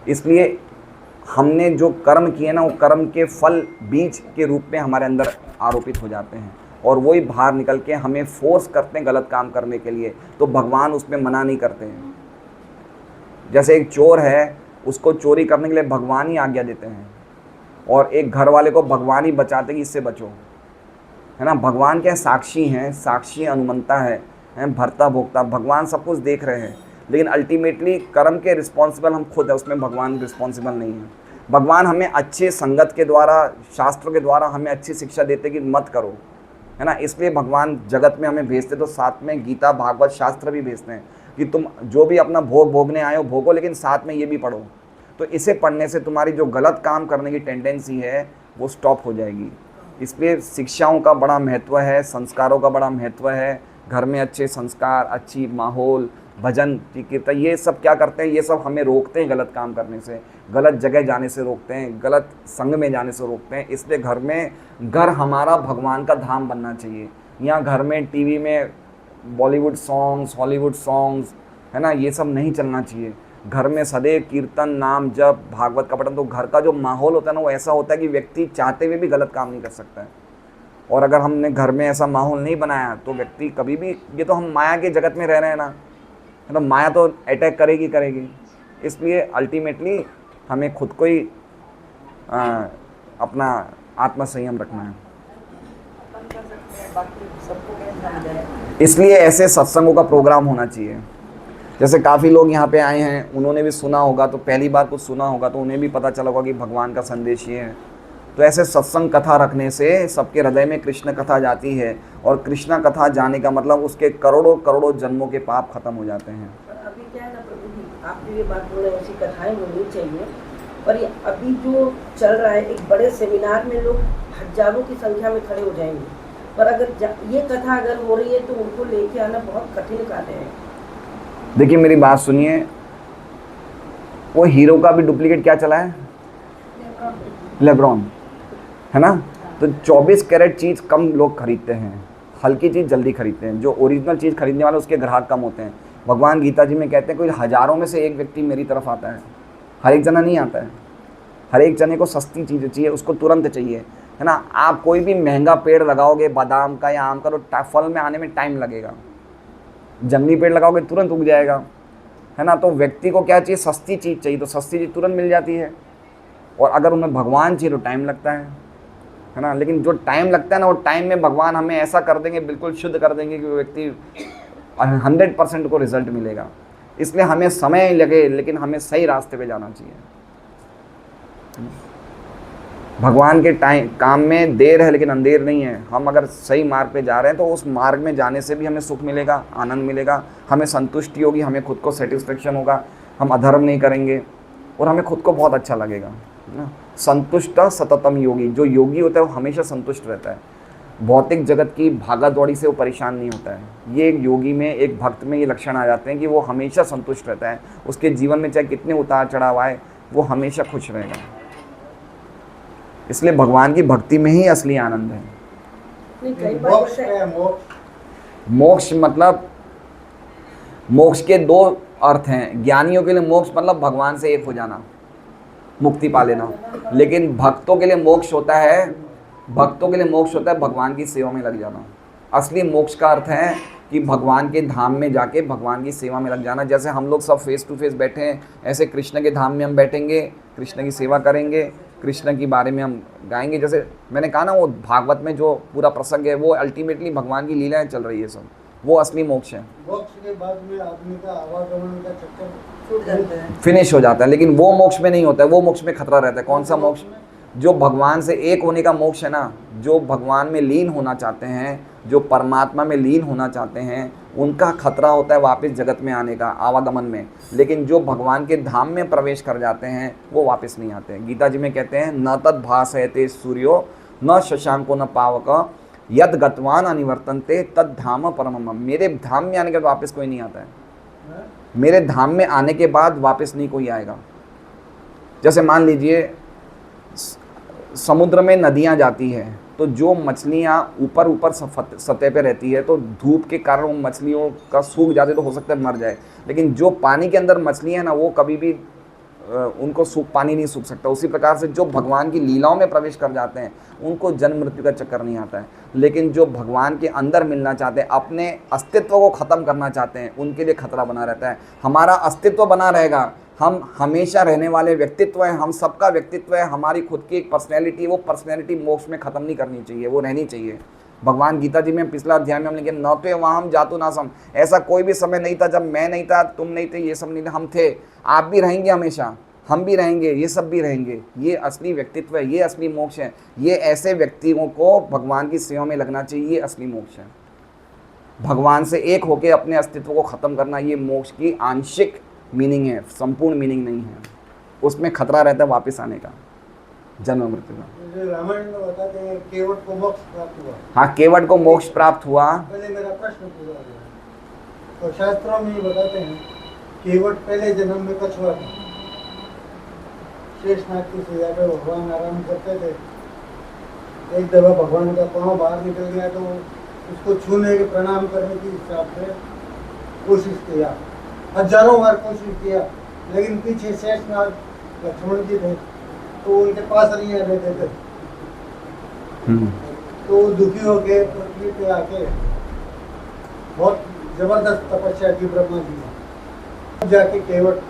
इसलिए हमने जो कर्म किए ना, वो कर्म के फल बीज के रूप में हमारे अंदर आरोपित हो जाते हैं, और वही बाहर निकल के हमें फोर्स करते हैं गलत काम करने के लिए। तो भगवान उसमें मना नहीं करते हैं। जैसे एक चोर है, उसको चोरी करने के लिए भगवान ही आज्ञा देते हैं, और एक घर वाले को भगवान ही बचाते कि इससे बचो, है ना। भगवान क्या साक्षी हैं, साक्षी अनुमंता है, भरता भोक्ता, भगवान सब कुछ देख रहे हैं। लेकिन अल्टीमेटली कर्म के रिस्पॉन्सिबल हम खुद है, उसमें भगवान रिस्पॉन्सिबल नहीं है। भगवान हमें अच्छे संगत के द्वारा, शास्त्रों के द्वारा हमें अच्छी शिक्षा देते कि मत करो, है ना। इसलिए भगवान जगत में हमें भेजते, तो साथ में गीता भागवत शास्त्र भी भेजते हैं कि तुम जो भी अपना भोग भोगने आए हो भोगो, लेकिन साथ में ये भी पढ़ो। तो इसे पढ़ने से तुम्हारी जो गलत काम करने की टेंडेंसी है वो स्टॉप हो जाएगी। इसलिए शिक्षाओं का बड़ा महत्व है, संस्कारों का बड़ा महत्व है। घर में अच्छे संस्कार, अच्छी माहौल, भजन कीर्तन, ये सब क्या करते हैं, ये सब हमें रोकते हैं गलत काम करने से, गलत जगह जाने से रोकते हैं, गलत संग में जाने से रोकते हैं। इसलिए घर हमारा भगवान का धाम बनना चाहिए। यहाँ घर में टीवी में बॉलीवुड सॉन्ग्स, हॉलीवुड सॉन्ग्स, है ना, ये सब नहीं चलना चाहिए। घर में सदैव कीर्तन, नाम जप, भागवत का पठन। तो घर का जो माहौल होता है ना, वो ऐसा होता है कि व्यक्ति चाहते हुए भी गलत काम नहीं कर सकता है। और अगर हमने घर में ऐसा माहौल नहीं बनाया तो व्यक्ति कभी भी, ये तो हम माया के जगत में रह रहे हैं ना, तो माया तो अटैक करेगी। इसलिए अल्टीमेटली हमें खुद को ही अपना आत्मसंयम रखना है। बाकी सबको कैसे समझ आए। इसलिए ऐसे सत्संगों का प्रोग्राम होना चाहिए। जैसे काफ़ी लोग यहाँ पे आए हैं, उन्होंने भी सुना होगा, तो पहली बार कुछ सुना होगा तो उन्हें भी पता चला होगा कि भगवान का संदेश ये है। तो ऐसे सत्संग कथा रखने से सबके हृदय में कृष्ण कथा जाती है, और कृष्ण कथा जाने का मतलब उसके करोड़ों करोड़ों जन्मों के पाप खत्म हो जाते हैं। पर अभी क्या है ना प्रभु जी, आप जो ये बात बोले ऐसी कथाएं होनी चाहिए, पर ये अभी जो चल रहा है एक बड़े सेमिनार में लोग हजारों की संख्या में खड़े हो जाएंगे, पर अगर ये कथा अगर हो रही है तो उनको लेके आना बहुत कठिन कार्य है। देखिए मेरी बात सुनिए, वो हीरो का भी डुप्लीकेट क्या चला है, लेब्रॉन, है ना। तो 24 कैरेट चीज़ कम लोग खरीदते हैं, हल्की चीज़ जल्दी खरीदते हैं। जो ओरिजिनल चीज़ खरीदने वाले उसके ग्राहक कम होते हैं। भगवान गीता जी में कहते हैं कोई हज़ारों में से एक व्यक्ति मेरी तरफ आता है, हर एक जना नहीं आता है। हर एक जने को सस्ती चीज़ें चाहिए, उसको तुरंत चाहिए, है ना। आप कोई भी महंगा पेड़ लगाओगे बादाम का या आम का, तो फल में आने में टाइम लगेगा। जंगली पेड़ लगाओगे तुरंत उग जाएगा, है ना। तो व्यक्ति को क्या चाहिए, सस्ती चीज़ चाहिए, तो सस्ती चीज़ तुरंत मिल जाती है। और अगर उन्हें भगवान चाहिए तो टाइम लगता है ना। लेकिन जो टाइम लगता है ना, वो टाइम में भगवान हमें ऐसा कर देंगे, बिल्कुल शुद्ध कर देंगे कि वो व्यक्ति 100% को रिजल्ट मिलेगा। इसलिए हमें समय लगे, लेकिन हमें सही रास्ते पे जाना चाहिए। भगवान के काम में देर है लेकिन अंधेर नहीं है। हम अगर सही मार्ग पे जा रहे हैं तो उस मार्ग में जाने से भी हमें सुख मिलेगा, आनंद मिलेगा, हमें संतुष्टि होगी, हमें खुद को सेटिस्फेक्शन होगा, हम अधर्म नहीं करेंगे और हमें खुद को बहुत अच्छा लगेगा, है ना। संतुष्ट सततम योगी, जो योगी होता है वो हमेशा संतुष्ट रहता है। भौतिक जगत की भागा दौड़ी से वो परेशान नहीं होता है। ये एक योगी में, एक भक्त में ये लक्षण आ जाते हैं कि वो हमेशा संतुष्ट रहता है। उसके जीवन में चाहे कितने उतार चढ़ाव आए, वो हमेशा खुश रहेगा। इसलिए भगवान की भक्ति में ही असली आनंद है। नहीं, कई बार मोक्ष जैसे क्या है? मोक्ष मोक्ष मतलब, मोक्ष के दो अर्थ हैं। ज्ञानियों के लिए मोक्ष मतलब भगवान से एक हो जाना, मुक्ति पा लेना। लेकिन भक्तों के लिए मोक्ष होता है, भक्तों के लिए मोक्ष होता है भगवान की सेवा में लग जाना। असली मोक्ष का अर्थ है कि भगवान के धाम में जाके भगवान की सेवा में लग जाना। जैसे हम लोग सब फेस टू फेस बैठे हैं, ऐसे कृष्ण के धाम में हम बैठेंगे, कृष्ण की सेवा करेंगे, कृष्ण के बारे में हम गाएंगे। जैसे मैंने कहा ना, वो भागवत में जो पूरा प्रसंग है वो अल्टीमेटली भगवान की लीलाएं चल रही है सब, वो असली मोक्ष है। मोक्ष के बाद में आदमी का आवागमन का चक्कर छूट जाता है। फिनिश हो जाता है। लेकिन वो मोक्ष में नहीं होता है, वो मोक्ष में खतरा रहता है। कौन सा मोक्ष? जो भगवान से एक होने का मोक्ष है ना, जो भगवान में लीन होना चाहते हैं, जो परमात्मा में लीन होना चाहते हैं, उनका खतरा होता है वापस जगत में आने का, आवागमन में। लेकिन जो भगवान के धाम में प्रवेश कर जाते हैं वो वापस नहीं आते हैं। गीता जी में कहते हैं, न तद भासयते सूर्यो न शशांको न पावक यद गतवान अनिवर्तनते तद धाम परमम। मेरे धाम में आने के बाद वापस कोई नहीं आता है। मेरे धाम में आने के बाद वापस नहीं कोई आएगा। जैसे मान लीजिए समुद्र में नदियाँ जाती है, तो जो मछलियाँ ऊपर ऊपर सतह पे रहती है, तो धूप के कारण उन मछलियों का सूख जाते तो हो सकता है मर जाए। लेकिन जो पानी के अंदर मछलियाँ हैं ना, वो कभी भी उनको पानी नहीं सूख सकता। उसी प्रकार से जो भगवान की लीलाओं में प्रवेश कर जाते हैं उनको जन्म मृत्यु का चक्कर नहीं आता है। लेकिन जो भगवान के अंदर मिलना चाहते हैं, अपने अस्तित्व को ख़त्म करना चाहते हैं, उनके लिए खतरा बना रहता है। हमारा अस्तित्व बना रहेगा, हम हमेशा रहने वाले व्यक्तित्व हैं, हम सबका व्यक्तित्व है, हमारी खुद की एक पर्सनैलिटी है। वो पर्सनैलिटी मोक्ष में ख़त्म नहीं करनी चाहिए, वो रहनी चाहिए। भगवान गीता जी में पिछला अध्याय में हम लिखे, न तो वहाँ हम जातु नासम। ऐसा कोई भी समय नहीं था जब मैं नहीं था, तुम नहीं थे, ये सब नहीं थे, हम थे। आप भी रहेंगे हमेशा, हम भी रहेंगे, ये सब भी रहेंगे। ये असली व्यक्तित्व है, ये असली मोक्ष है। ये ऐसे व्यक्तियों को भगवान की सेवा में लगना चाहिए, ये असली मोक्ष है। भगवान से एक होकर अपने अस्तित्व को ख़त्म करना, ये मोक्ष की आंशिक मीनिंग है, संपूर्ण मीनिंग नहीं है। उसमें खतरा रहता है वापस आने का, जन्म मृत्यु का। रामायण में बताते हैं केवट को मोक्ष प्राप्त हुआ। हाँ, केवट को मोक्ष प्राप्त हुआ। पहले मेरा प्रश्न पूरा हो गया। तो शास्त्रों में ये बताते हैं केवट पहले जन्म में कछुआ था, शेषनाग की सैया पे भगवान आराम करते थे। एक दफा भगवान का पाँव बाहर निकल गया तो उसको छूने के प्रणाम करने की हिसाब से कोशिश किया, हजारों बार कोशिश किया, लेकिन पीछे शेषनाग लक्ष्मण जी थे तो उनके पास नहीं आने देते। तो दुखी होके पृथ्वी पे आके बहुत जबरदस्त तपस्या की ब्रह्मा जी ने। जाके केवट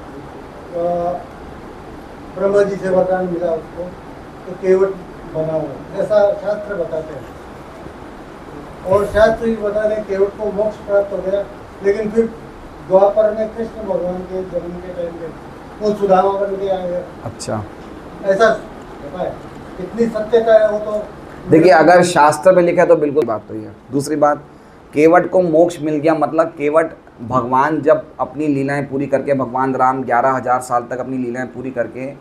ब्रह्मा जी से वरदान मिला उसको, तो केवट बना हुआ, ऐसा शास्त्र बताते हैं। और शास्त्र ही बता रहे केवट को मोक्ष प्राप्त हो गया, लेकिन फिर द्वापर में कृष्ण भगवान के जन्म के टाइम पे वो सुदामा बन के आए। अच्छा, ऐसा होता है, कितनी सत्यता है वो तो देखिए अगर शास्त्र में लिखा है तो बिल्कुल बात तो है। दूसरी बात, केवट को मोक्ष मिल गया मतलब केवट भगवान जब अपनी लीलाएं पूरी करके, भगवान राम 11,000 साल तक अपनी लीलाएं पूरी करके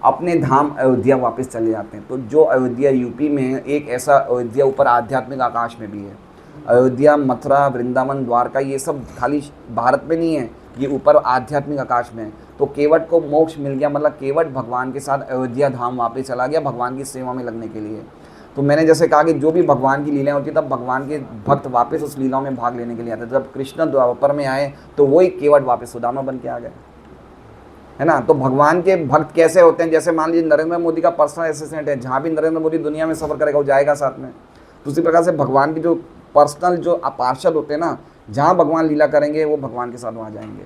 अपने धाम अयोध्या वापस चले जाते हैं। तो जो अयोध्या यूपी में है, एक ऐसा अयोध्या ऊपर आध्यात्मिक आकाश में भी है। अयोध्या, मथुरा, वृंदावन, द्वारका ये सब खाली भारत में नहीं है, ये ऊपर आध्यात्मिक आकाश में है। तो केवट को मोक्ष मिल गया मतलब केवट भगवान के साथ अयोध्या धाम वापस चला गया भगवान की सेवा में लगने के लिए। तो मैंने जैसे कहा कि जो भी भगवान की लीलाएं होती है तब भगवान के भक्त वापस उस लीलाओं में भाग लेने के लिए आते। जब कृष्ण द्वापर में आए तो वही केवट वापस सुदामा बन के आ गए, है ना। तो भगवान के भक्त कैसे होते हैं, जैसे मान लीजिए नरेंद्र मोदी का पर्सनल असिस्टेंट है, जहाँ भी नरेंद्र मोदी दुनिया में सफ़र करेगा वो जाएगा साथ में। दूसरी प्रकार से भगवान की जो पर्सनल जो पार्षद होते हैं ना, जहाँ भगवान लीला करेंगे वो भगवान के साथ वहाँ जाएंगे,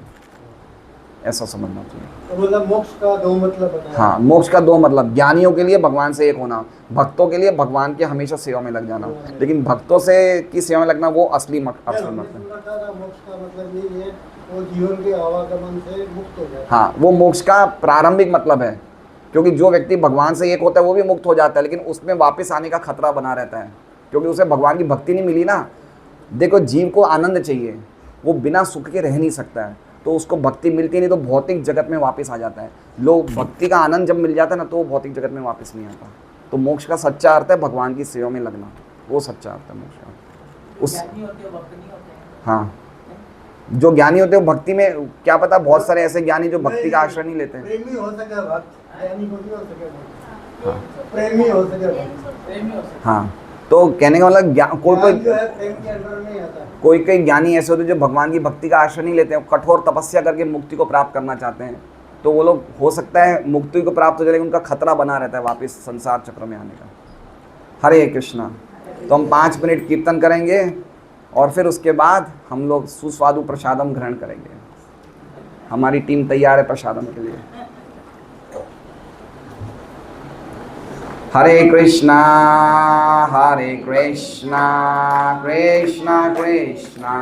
ऐसा समझना चाहिए। तो मतलब मोक्ष का दो मतलब बताया। हाँ, मोक्ष का दो मतलब, ज्ञानियों के लिए भगवान से एक होना, भक्तों के लिए भगवान के हमेशा सेवा में लग जाना। लेकिन भक्तों से की सेवा में लगना वो असली हमने है। सुना था मोक्ष का मतलब ये है वो जीवन के आवागमन से मुक्त हो जाए। हाँ, वो मोक्ष का प्रारंभिक मतलब है, क्योंकि जो व्यक्ति भगवान से एक होता है वो भी मुक्त हो जाता है, लेकिन उसमें वापस आने का खतरा बना रहता है, क्योंकि उसे भगवान की भक्ति नहीं मिली ना। देखो, जीव को आनंद चाहिए, वो बिना सुख के रह नहीं सकता है, तो उसको भक्ति मिलती नहीं तो भौतिक जगत में वापस आ जाता है। लोग भक्ति का आनंद जब मिल जाता है ना तो वो भौतिक जगत में वापस नहीं आता। तो मोक्ष का सच्चा अर्थ है भगवान की सेवा में लगना, वो सच्चा अर्थ है मोक्ष का। उस हाँ, जो ज्ञानी होते हैं वो भक्ति में, क्या पता बहुत सारे ऐसे ज्ञानी जो भक्ति का आश्रय नहीं लेते हैं। प्रेमी हो सके भक्त, ज्ञानी को नहीं हो सके भक्त, प्रेमी हो सके भक्त। हाँ, तो कहने का मतलब कोई ज्ञान जो है प्रेम के अंदर नहीं आता। कोई ज्ञानी ऐसे होते हैं जो भगवान की भक्ति का आश्रय नहीं लेते हैं, कठोर तपस्या करके मुक्ति को प्राप्त करना चाहते हैं। तो वो लोग हो सकता है मुक्ति को प्राप्त हो जाए, लेकिन उनका खतरा बना रहता है वापस संसार चक्र में आने का। हरे कृष्णा। तो हम 5 मिनट कीर्तन करेंगे और फिर उसके बाद हम लोग सुस्वादु प्रसादम ग्रहण करेंगे। हमारी टीम तैयार है प्रसादम के लिए। हरे कृष्णा कृष्णा कृष्णा